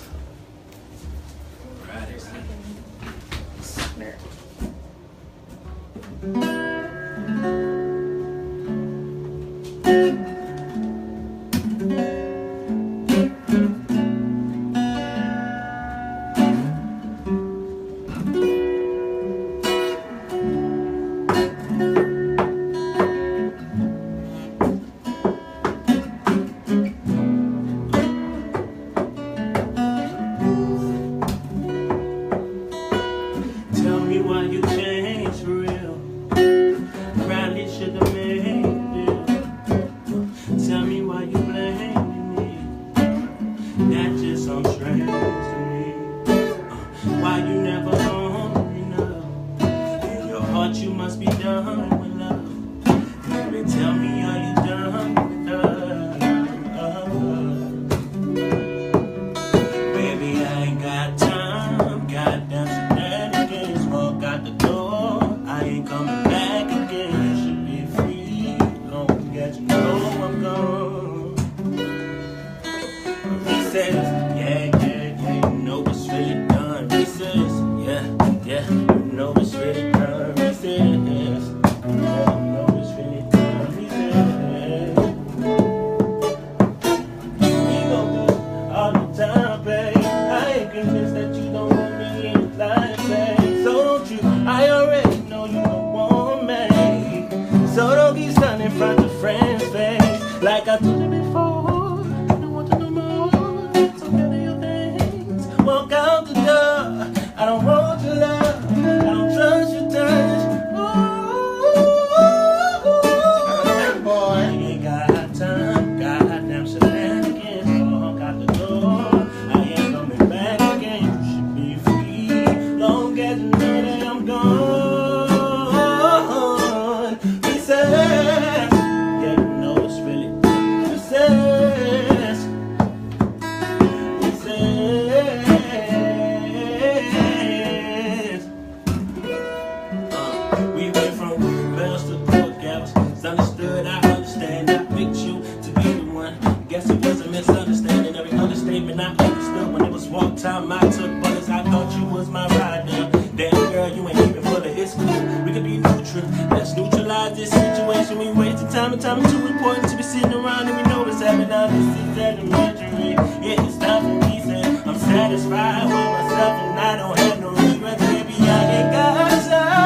took bullets, I thought you was my rider. Damn girl, you ain't even full of it's cool. We could be neutral. Let's neutralize this situation. We wasting time and time is too important to be sitting around and we know what's happening. Now this is elementary. It's time for me, say I'm satisfied with myself and I don't have no regrets, baby. I ain't got time.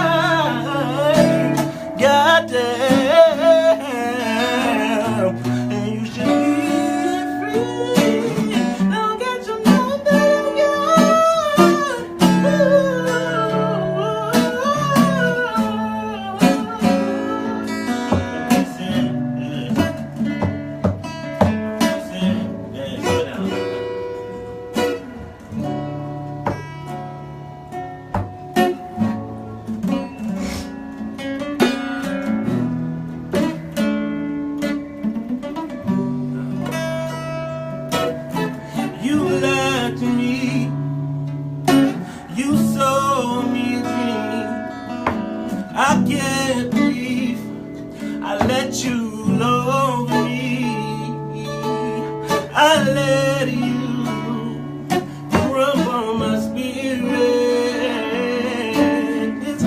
Goddamn. And you should be free. Don't get your number, you lied to me. You sold me a dream. I can't believe I let you love me. I let you rub on my spirit. It's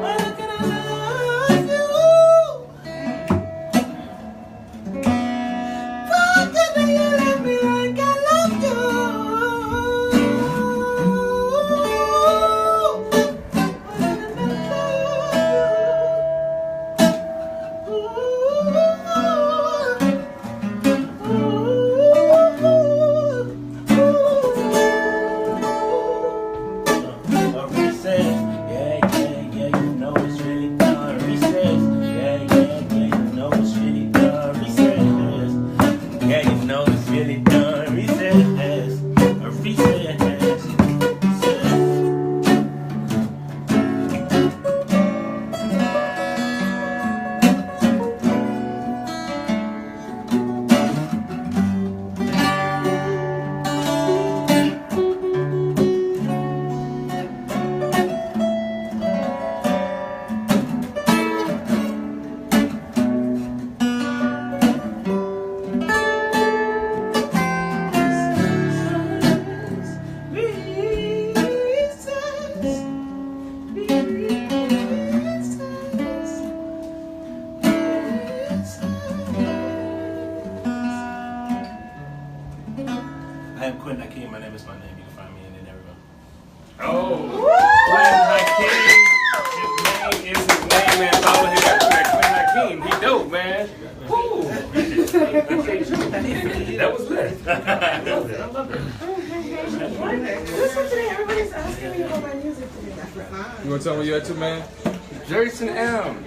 why can I love you? Why can't you love me like I love you? A recess, yeah, you know it's really done. Recess, yeah, you know it's really done. Recess, yeah, you know it's really done. Recess, a recess, I am Quinton Hakeem. My name is my name. You can find me in it everywhere. Oh, Quinton Hakeem. His name, man. Follow him everywhere. Quinton Hakeem. He dope, man. Woo. That was lit. I love it. Listen today, everybody's asking me about my music today. You want to tell me where you at too, man? Jerson M.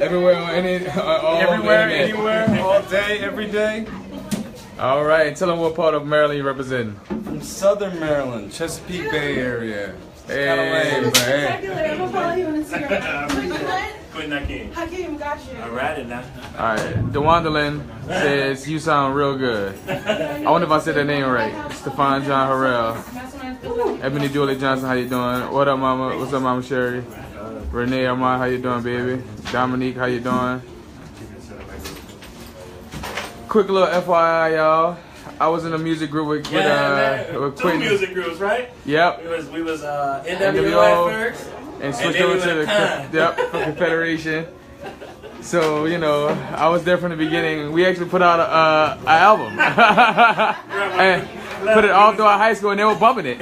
Everywhere on any, all Everywhere, internet. anywhere, all day, every day. All right, tell them what part of Maryland you representing. From Southern Maryland, Chesapeake Bay area. Hey, I'm man. gonna follow you on Instagram. Quinton Hakeem. Hakeem, got you. All right, now. All right, DeWanderlin says you sound real good. I wonder if I said that name right. Stefan John Harrell. Ebony Julie Johnson, how you doing? What up, mama? What's up, Mama Sherry? Renee Armand, how you doing, baby? Dominique, how you doing? Quick little FYI, y'all. I was in a music group with Two Quinton. music groups, right? Yep. We was NWO at first. And switched then over we to went the Confederation. So, you know, I was there from the beginning. We actually put out an album. And put it all throughout high school, and they were bumping it.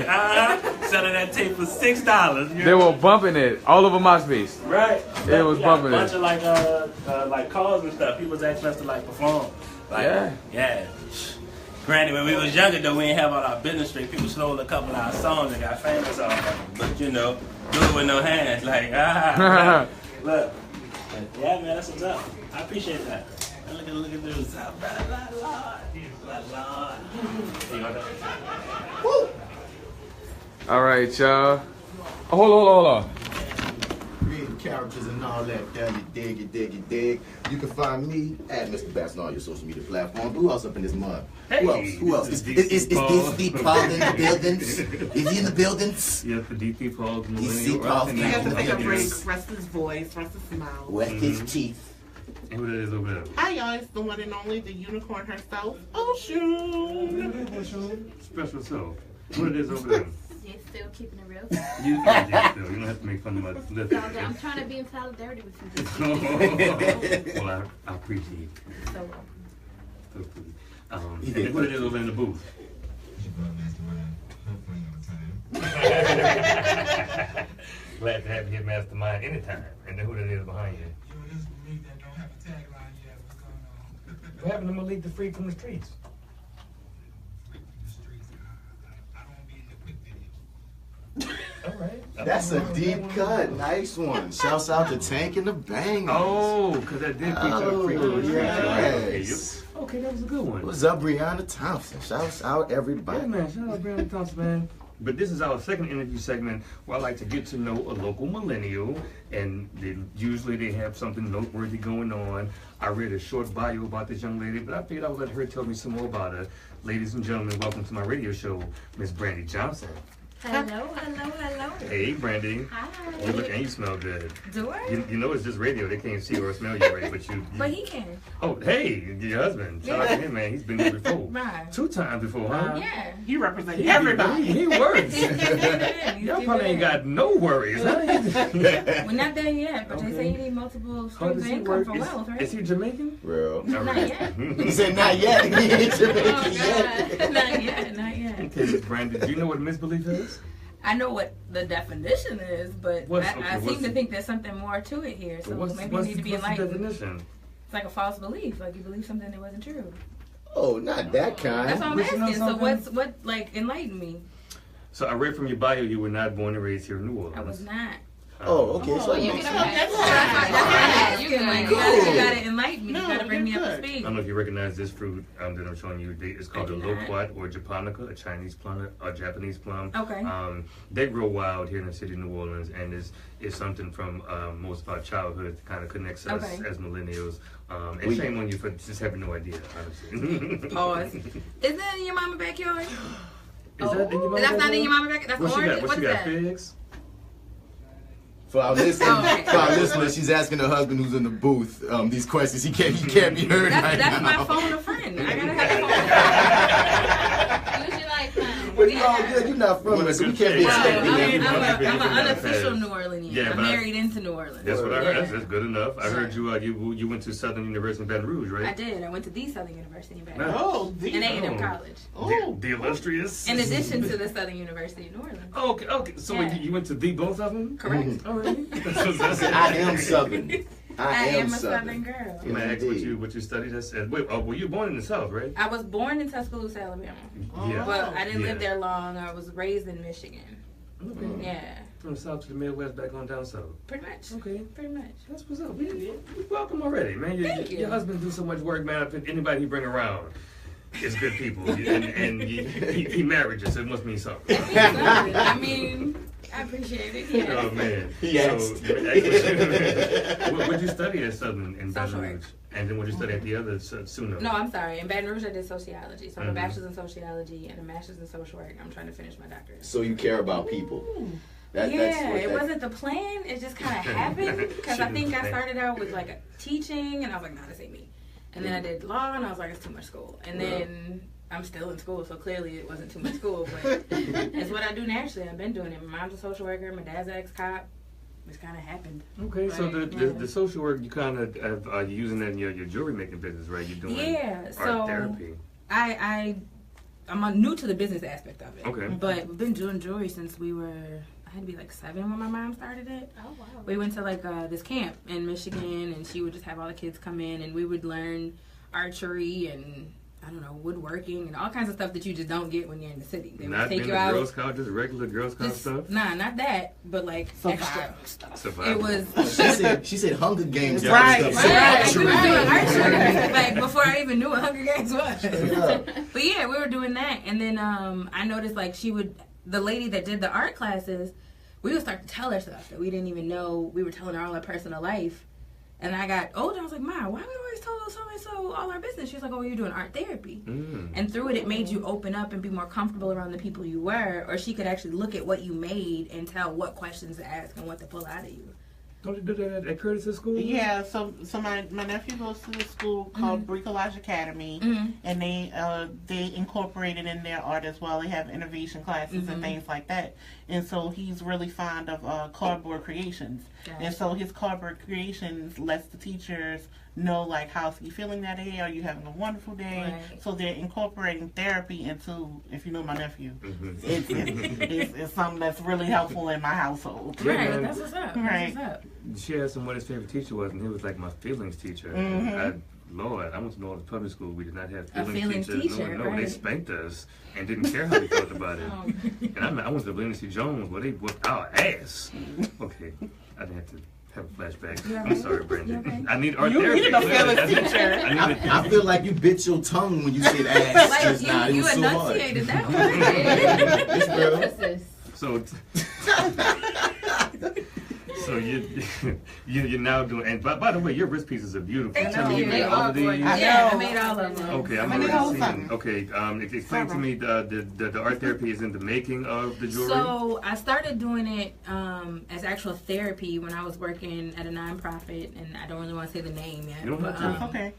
Selling that tape for $6. They were bumping it all over MySpace. Right. It was bumping a bunch it. of like calls and stuff. People was asking us to like perform. Like, yeah. Granted, when we was younger though, we didn't have all our business straight. People stole a couple of our songs and got famous off of them. But you know, do it with no hands. Like, look. Yeah, man, that's what's up. I appreciate that. And look at this. Woo! All right, y'all. Oh, hold on. Reading characters and all that. You dig. You can find me at Mr. Bass on all your social media platforms. Who else up in this mud? Hey, Who else? Is DC Paul in the building? Is he in the building? Yeah, for DC Paul. DC Paul. He has to take a break, rest his voice, rest his mouth. Wet his teeth. And who that is over there? Hi, y'all. It's the one and only, the unicorn herself, Oshun. Special self. Who it is over there? You're still keeping it real. You don't have to make fun of my lip. I'm trying to be in solidarity with you. Well, I appreciate it. So, and who it is over in the booth? Glad to have you here, Mastermind, anytime. And then who that is behind you? This is Malik that don't have a tagline yet. What's going on? What happened to Malik the Freak from the streets? Freak from the streets. I don't want to be in the quick video. All right. That's a deep cut. Nice one. Shouts out to Tank and the Bangers. Oh, because that did feature the Freak from the streets. Yes. Okay, that was a good one. What's up, Brianna Thompson? Shouts out everybody. Yeah, man. Shout out Brandi Johnson, man. But this is our second interview segment where I like to get to know a local millennial, and usually they have something noteworthy going on. I read a short bio about this young lady, but I figured I would let her tell me some more about her. Ladies and gentlemen, welcome to my radio show, Miss Brandi Johnson. hello. Hey, Brandi. Hi. You look and you smell good. Do I? You know it's just radio. They can't see or smell you right, but you. But he can. Oh, hey, your husband. Shout out to him, man. He's been here before. Right. 2 times before, huh? Yeah. He represents everybody. He works. He's Y'all probably ain't got no worries, huh? We're not there yet, but they say you need multiple How streams does of he income work? for wealth, right? Is he Jamaican? Real. Not yet. He said not yet. He ain't Jamaican Oh, yet. God. Not yet. Okay, Miss Brandi, do you know what MisBelief is? I know what the definition is, but I seem to think there's something more to it here. So maybe you need to be enlightened. Definition? It's like a false belief, like you believe something that wasn't true. Oh, not that kind. That's what I'm But you know asking. So something? what like enlighten me? So I read from your bio you were not born and raised here in New Orleans. I was not. Oh, okay. So that you makes can sense. that's what I'm asking. Like, you gotta enlighten me. You gotta bring me up to I speed. don't know if you recognize this fruit that I'm showing you. It's called a do not. loquat or japonica, a Chinese plum or Japanese plum. Okay. They grow wild here in the city of New Orleans, and is something from most of our childhood that kind of connects us as millennials. And shame on you for just having no idea, honestly. Pause. Is that in your mama backyard? Is that in your mama That's not backyard? in your mama backyard? That's What you orange? got? What What's you got? that? Figs? For our listeners, she's asking her husband who's in the booth these questions. He can't be heard That's now. my phone a friend. I gotta have a phone a friend. Use your lifeline. But you all good. You're not from here, so we can't be expecting that. I'm an unofficial New Orleanian. Yeah, I'm married into New Orleans. That's what I heard. That's good enough. I heard you went to Southern University in Baton Rouge, right? I did. I went to the Southern University in Baton Rouge. Oh, And A.D.D College. The illustrious. In addition to the Southern University in New Orleans. Okay. So you went to both of them? Correct. All right. I am Southern. I am a Southern girl. May I ask what you studied? Were you born in the South, right? I was born in Tuscaloosa, Alabama. Yeah. But I didn't live there long. I was raised in Michigan. Okay. Yeah. From the South to the Midwest, back on down South. Pretty much. Okay. Pretty much. That's what's up. We welcome already, man. Thank you. Your husband do so much work, man. I think anybody he bring around is good people. and he married you, so it must mean something. I mean, I appreciate it. Yeah. Oh, man. Yes. What did you study at Southern in Baton Social Rouge? work. And then what did you study at the other SUNO? No, I'm sorry. In Baton Rouge, I did sociology. So I have a bachelor's in sociology and a master's in social work. I'm trying to finish my doctorate. So you care about people. It wasn't the plan. It just kind of happened. Because I think I started out with like a teaching, and I was like, nah, this ain't me. And then I did law, and I was like, it's too much school. And then I'm still in school, so clearly it wasn't too much school. But it's what I do naturally. I've been doing it. My mom's a social worker. My dad's an ex-cop. It's kind of happened. Okay, right? So the social work, you kind of are using that in your jewelry making business, right? You're doing art therapy. I'm new to the business aspect of it. Okay. But we've been doing jewelry since I had to be like 7 when my mom started it. Oh, wow. We went to like this camp in Michigan, and she would just have all the kids come in, and we would learn archery and, I don't know, woodworking and all kinds of stuff that you just don't get when you're in the city. They would take you out. Girl Scout, just regular Girl Scout stuff? Nah, not that, but like extra stuff. It was. She said Hunger Games. Right. We were doing archery like before I even knew what Hunger Games was. But yeah, we were doing that, and then I noticed like the lady that did the art classes, we would start to tell her stuff that we didn't even know. We were telling her all our personal life. And I got older, I was like, Ma, why we always told so-and-so all our business? She was like, oh, you're doing art therapy. And through it made you open up and be more comfortable around the people you were. Or she could actually look at what you made and tell what questions to ask and what to pull out of you. Don't you do that at Curtis's school? Yeah, so my nephew goes to this school called Bricolage Academy, and they incorporated in their art as well. They have innovation classes and things like that. And so he's really fond of cardboard creations. Gotcha. And so his cardboard creations lets the teachers know, like, how's he feeling that day? Are you having a wonderful day? Right. So they're incorporating therapy into, if you know my nephew, it's something that's really helpful in my household. Right, that's what's up. Right. That's what's up. She asked him what his favorite teacher was, and he was like, my feelings teacher. Lord, I went to New Orleans Public School. We did not have feelings teachers. No, right. They spanked us and didn't care how we felt about it. And I went to Blenny C. Jones where they whipped our ass. Okay, I didn't have to have a flashback. I'm sorry, Brandi. Okay? I need art therapy. You need a feelings teacher. I feel like you bit your tongue when you said ass Like, just now. It you was so hard. enunciated that one. So you're now doing, and by the way, your wrist pieces are beautiful. Tell me you made all of these. Yeah, I made all of them. Okay, I'm already seeing. Okay, explain to me the art therapy is in the making of the jewelry. So I started doing it as actual therapy when I was working at a nonprofit, and I don't really want to say the name yet. You don't have to. Okay.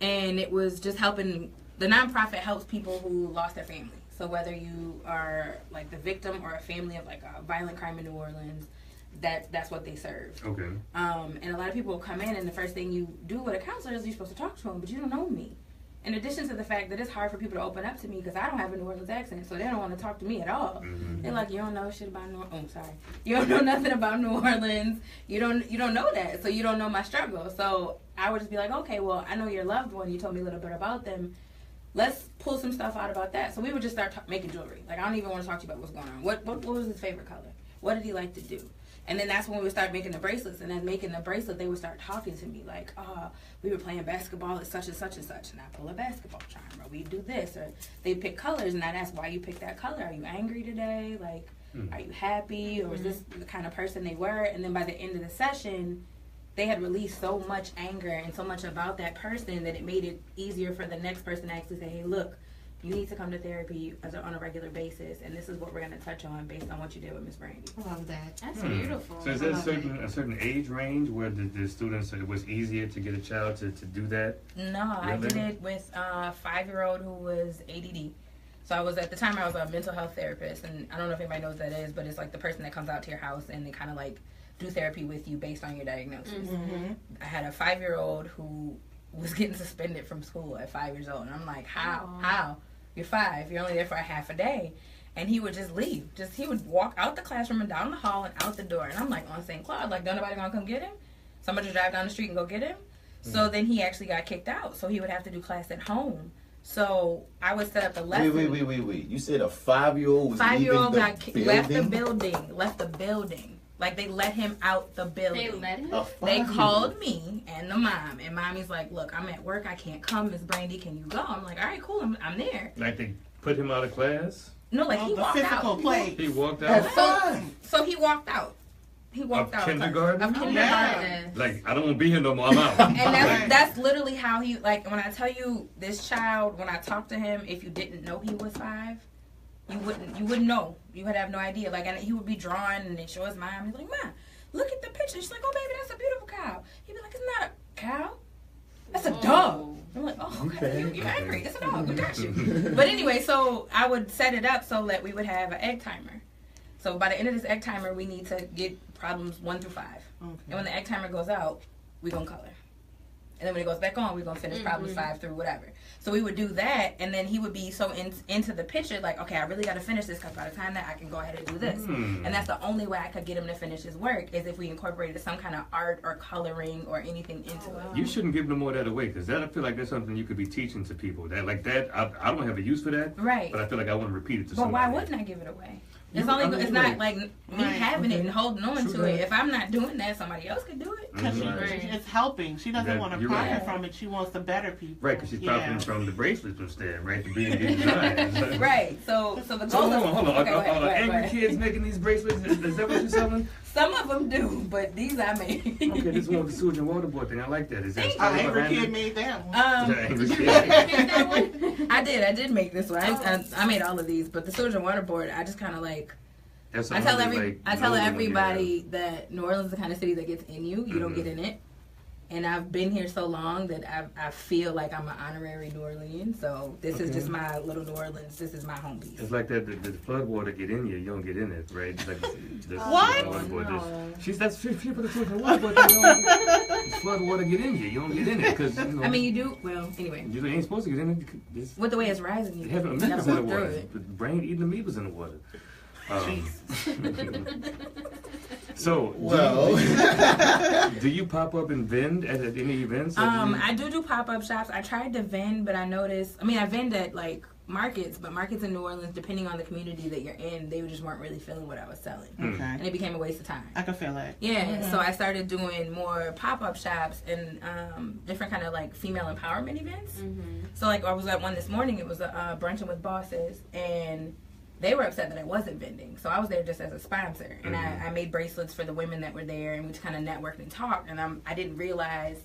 And it was just helping. The nonprofit helps people who lost their family. So whether you are like the victim or a family of like a violent crime in New Orleans, that's what they serve. Okay. And a lot of people will come in, and the first thing you do with a counselor is you're supposed to talk to them, but you don't know me. In addition to the fact that it's hard for people to open up to me because I don't have a New Orleans accent, so they don't want to talk to me at all. They're like, you don't know shit about New Orleans. Oh, sorry. You don't know nothing about New Orleans. You don't know that, so you don't know my struggle. So I would just be like, okay, well, I know your loved one. You told me a little bit about them. Let's pull some stuff out about that. So we would just start making jewelry. Like, I don't even want to talk to you about what's going on. What was his favorite color? What did he like to do? And then that's when we would start making the bracelets. And then making the bracelet, they would start talking to me like, we were playing basketball at such and such and such. And I pull a basketball charm. Or we do this. Or they pick colors. And I'd ask, why you pick that color? Are you angry today? Like, are you happy? Or is this the kind of person they were? And then by the end of the session, they had released so much anger and so much about that person that it made it easier for the next person to actually say, hey, look, you need to come to therapy on a regular basis, and this is what we're going to touch on based on what you did with Miss Brandi. I love that. That's beautiful. So is there a certain age range where the students, it was easier to get a child to do that? No, I did it with a 5-year-old who was ADD. So I was, at the time, I was a mental health therapist, and I don't know if anybody knows what that is, but it's like the person that comes out to your house and they kind of like do therapy with you based on your diagnosis. I had a 5-year-old who was getting suspended from school at 5 years old, and I'm like, how? You're 5. You're only there for a half a day. And he would just leave. He would walk out the classroom and down the hall and out the door. And I'm like, on St. Claude, like, don't nobody gonna come get him? Somebody to drive down the street and go get him? So then he actually got kicked out. So he would have to do class at home. So I would set up the lesson. Wait. You said a 5-year-old was leaving left the building. Like, they let him out the building. They let him? They called me and the mom. And mommy's like, look, I'm at work. I can't come. Miss Brandi, can you go? I'm like, all right, cool. I'm there. Like, they put him out of class? No, like, he walked out. He walked out? So he walked out. He walked out. Kindergarten? Of kindergarten. Yeah. Like, I don't want to be here no more. I'm out. And that's literally how he, like, when I tell you, this child, when I talked to him, if you didn't know he was 5, you wouldn't know. You would have no idea. Like, and he would be drawing and then show his mom. He's like, Mom, look at the picture. She's like, oh, baby, that's a beautiful cow. He'd be like, it's not a cow. That's a dog. I'm like, oh, okay. You're angry. It's a dog. We got you. But anyway, so I would set it up so that we would have an egg timer. So by the end of this egg timer, we need to get problems 1 through 5. Okay. And when the egg timer goes out, we're going to color. And then when it goes back on, we're going to finish problems 5 through whatever. So we would do that, and then he would be so into the picture, like, okay, I really got to finish this because by the time that I can go ahead and do this. And that's the only way I could get him to finish his work is if we incorporated some kind of art or coloring or anything into it. You shouldn't give no more of that away because I feel like that's something you could be teaching to people. That I don't have a use for that. Right. But I feel like I want to repeat it to somebody. But why wouldn't I give it away? It's not like me having it and holding on to it. If I'm not doing that, somebody else could do it. Because it's helping. She doesn't want to profit from it. She wants to better people. Right, because she's profiting from the bracelets instead, right? The B&D design. Right. So the goal hold on. Are angry kids making these bracelets? Is that what you're selling? Some of them do, but these I made. Okay, this one with the sewage and water board thing. I like that. Is that angry kid made that one? I did make this one. I made all of these, but the sewage and water board, I just kind of like That's I tell know everybody that New Orleans is the kind of city that gets in you. You don't get in it. And I've been here so long that I feel like I'm an honorary New Orleans. So this is just my little New Orleans. This is my home piece. It's like that. The flood water get in you don't get in it, right? It's like What? She put the truth in the water, but the flood water get in you don't get in it because I mean, you do. Well, anyway, you ain't supposed to get in it. With the way it's rising, you have amoebas never in the walk through water. it. The brain eating amoebas in the water. So, do you pop up and vend at any events? I do pop-up shops. I tried to vend, but I noticed, I vend at like markets, but markets in New Orleans, depending on the community that you're in, they just weren't really feeling what I was selling. Okay. And it became a waste of time. I can feel it. Yeah, so I started doing more pop-up shops and different kind of like female empowerment events. So like I was at one this morning, it was a brunching with bosses, and they were upset that I wasn't vending. So I was there just as a sponsor. And I made bracelets for the women that were there, and we just kind of networked and talked. And I didn't realize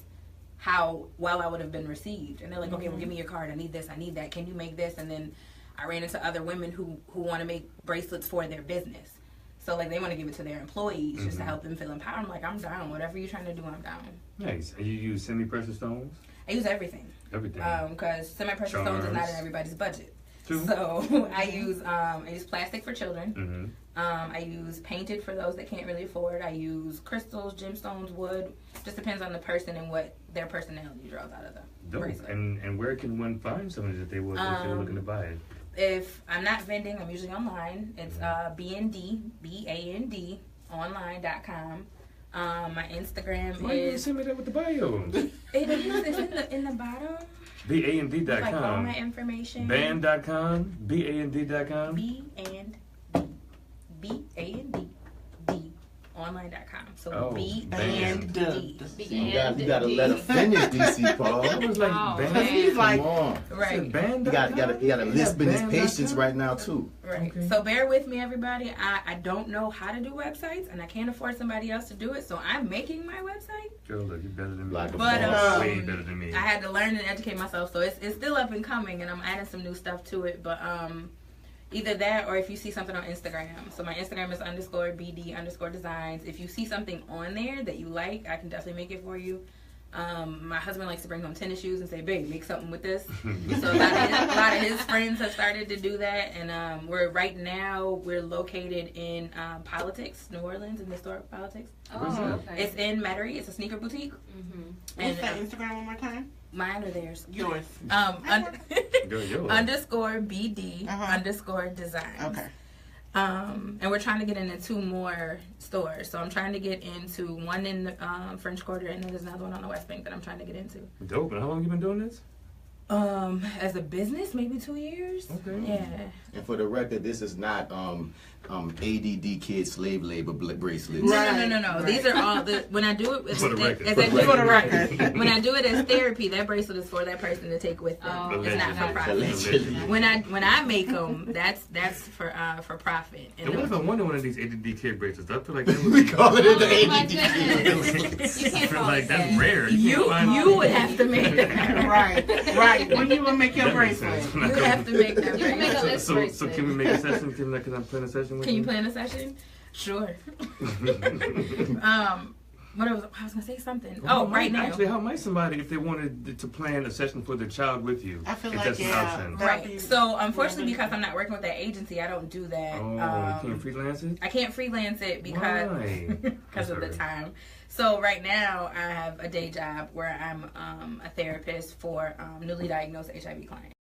how well I would have been received. And they're like, okay, well, give me your card. I need this. I need that. Can you make this? And then I ran into other women who want to make bracelets for their business. So, like, they want to give it to their employees just to help them feel empowered. I'm like, I'm down. Whatever you're trying to do, I'm down. Nice. And you use semi-precious stones? I use everything. Everything? Because semi-precious stones is not in everybody's budget. True. So I use plastic for children. I use painted for those that can't really afford. I use crystals, gemstones, wood. Just depends on the person and what their personality draws out of the bracelet. And where can one find somebody that if they're looking to buy it? If I'm not vending, I'm usually online. It's B&D, B-A-N-D, online.com. My Instagram Why is... you send me that with the bio? It's in the bottom. BAND.com. Like all my information. Band.com. BAND.com. B-A-N-D. Online.com. So B-A-N-D. You gotta let her finish, DC Paul. That was like band. He's like, Come on. Right. He got a lisp in his patience right now too. Right. Okay. So bear with me, everybody. I don't know how to do websites, and I can't afford somebody else to do it, so I'm making my website. Girl, look, you're better than me. Like way better than me. I had to learn and educate myself, so it's still up and coming, and I'm adding some new stuff to it, but either that or if you see something on Instagram. So my Instagram is _BD_designs. If you see something on there that you like, I can definitely make it for you. My husband likes to bring home tennis shoes and say, babe, make something with this. So a lot of his friends have started to do that. And we're located in politics, New Orleans, in historic politics. Oh, okay. It's in Metairie. It's a sneaker boutique. What's that Instagram one more time? Mine or theirs? Yours. _BD_designs. Okay. And we're trying to get into 2 more stores. So I'm trying to get into one in the French Quarter, and then there's another one on the West Bank that I'm trying to get into. Dope. And how long have you been doing this? As a business, maybe 2 years. Okay. Yeah. And for the record, this is not A.D.D. kid slave labor bracelets. No. Right. These are all when I do it. For the record. For the record. When I do it as therapy, that bracelet is for that person to take with them. It's not for profit. When I make them, that's for profit. And what if I wanted one of these A.D.D. kid bracelets? I feel like that would We call it the A.D.D. I feel like that's rare. You would have to make that. Right. When you will make your bracelet. You have to make that bracelet. So can we make a session? Can I plan a session with you? Can you plan a session? Sure. What I was gonna say something. Right now. Actually, how might somebody, if they wanted to plan a session for their child with you? I feel if like that's an option. Right. So unfortunately, because I'm not working with that agency, I don't do that. Oh, you can't freelance it? I can't freelance it because of the time. So right now, I have a day job where I'm a therapist for newly diagnosed HIV clients.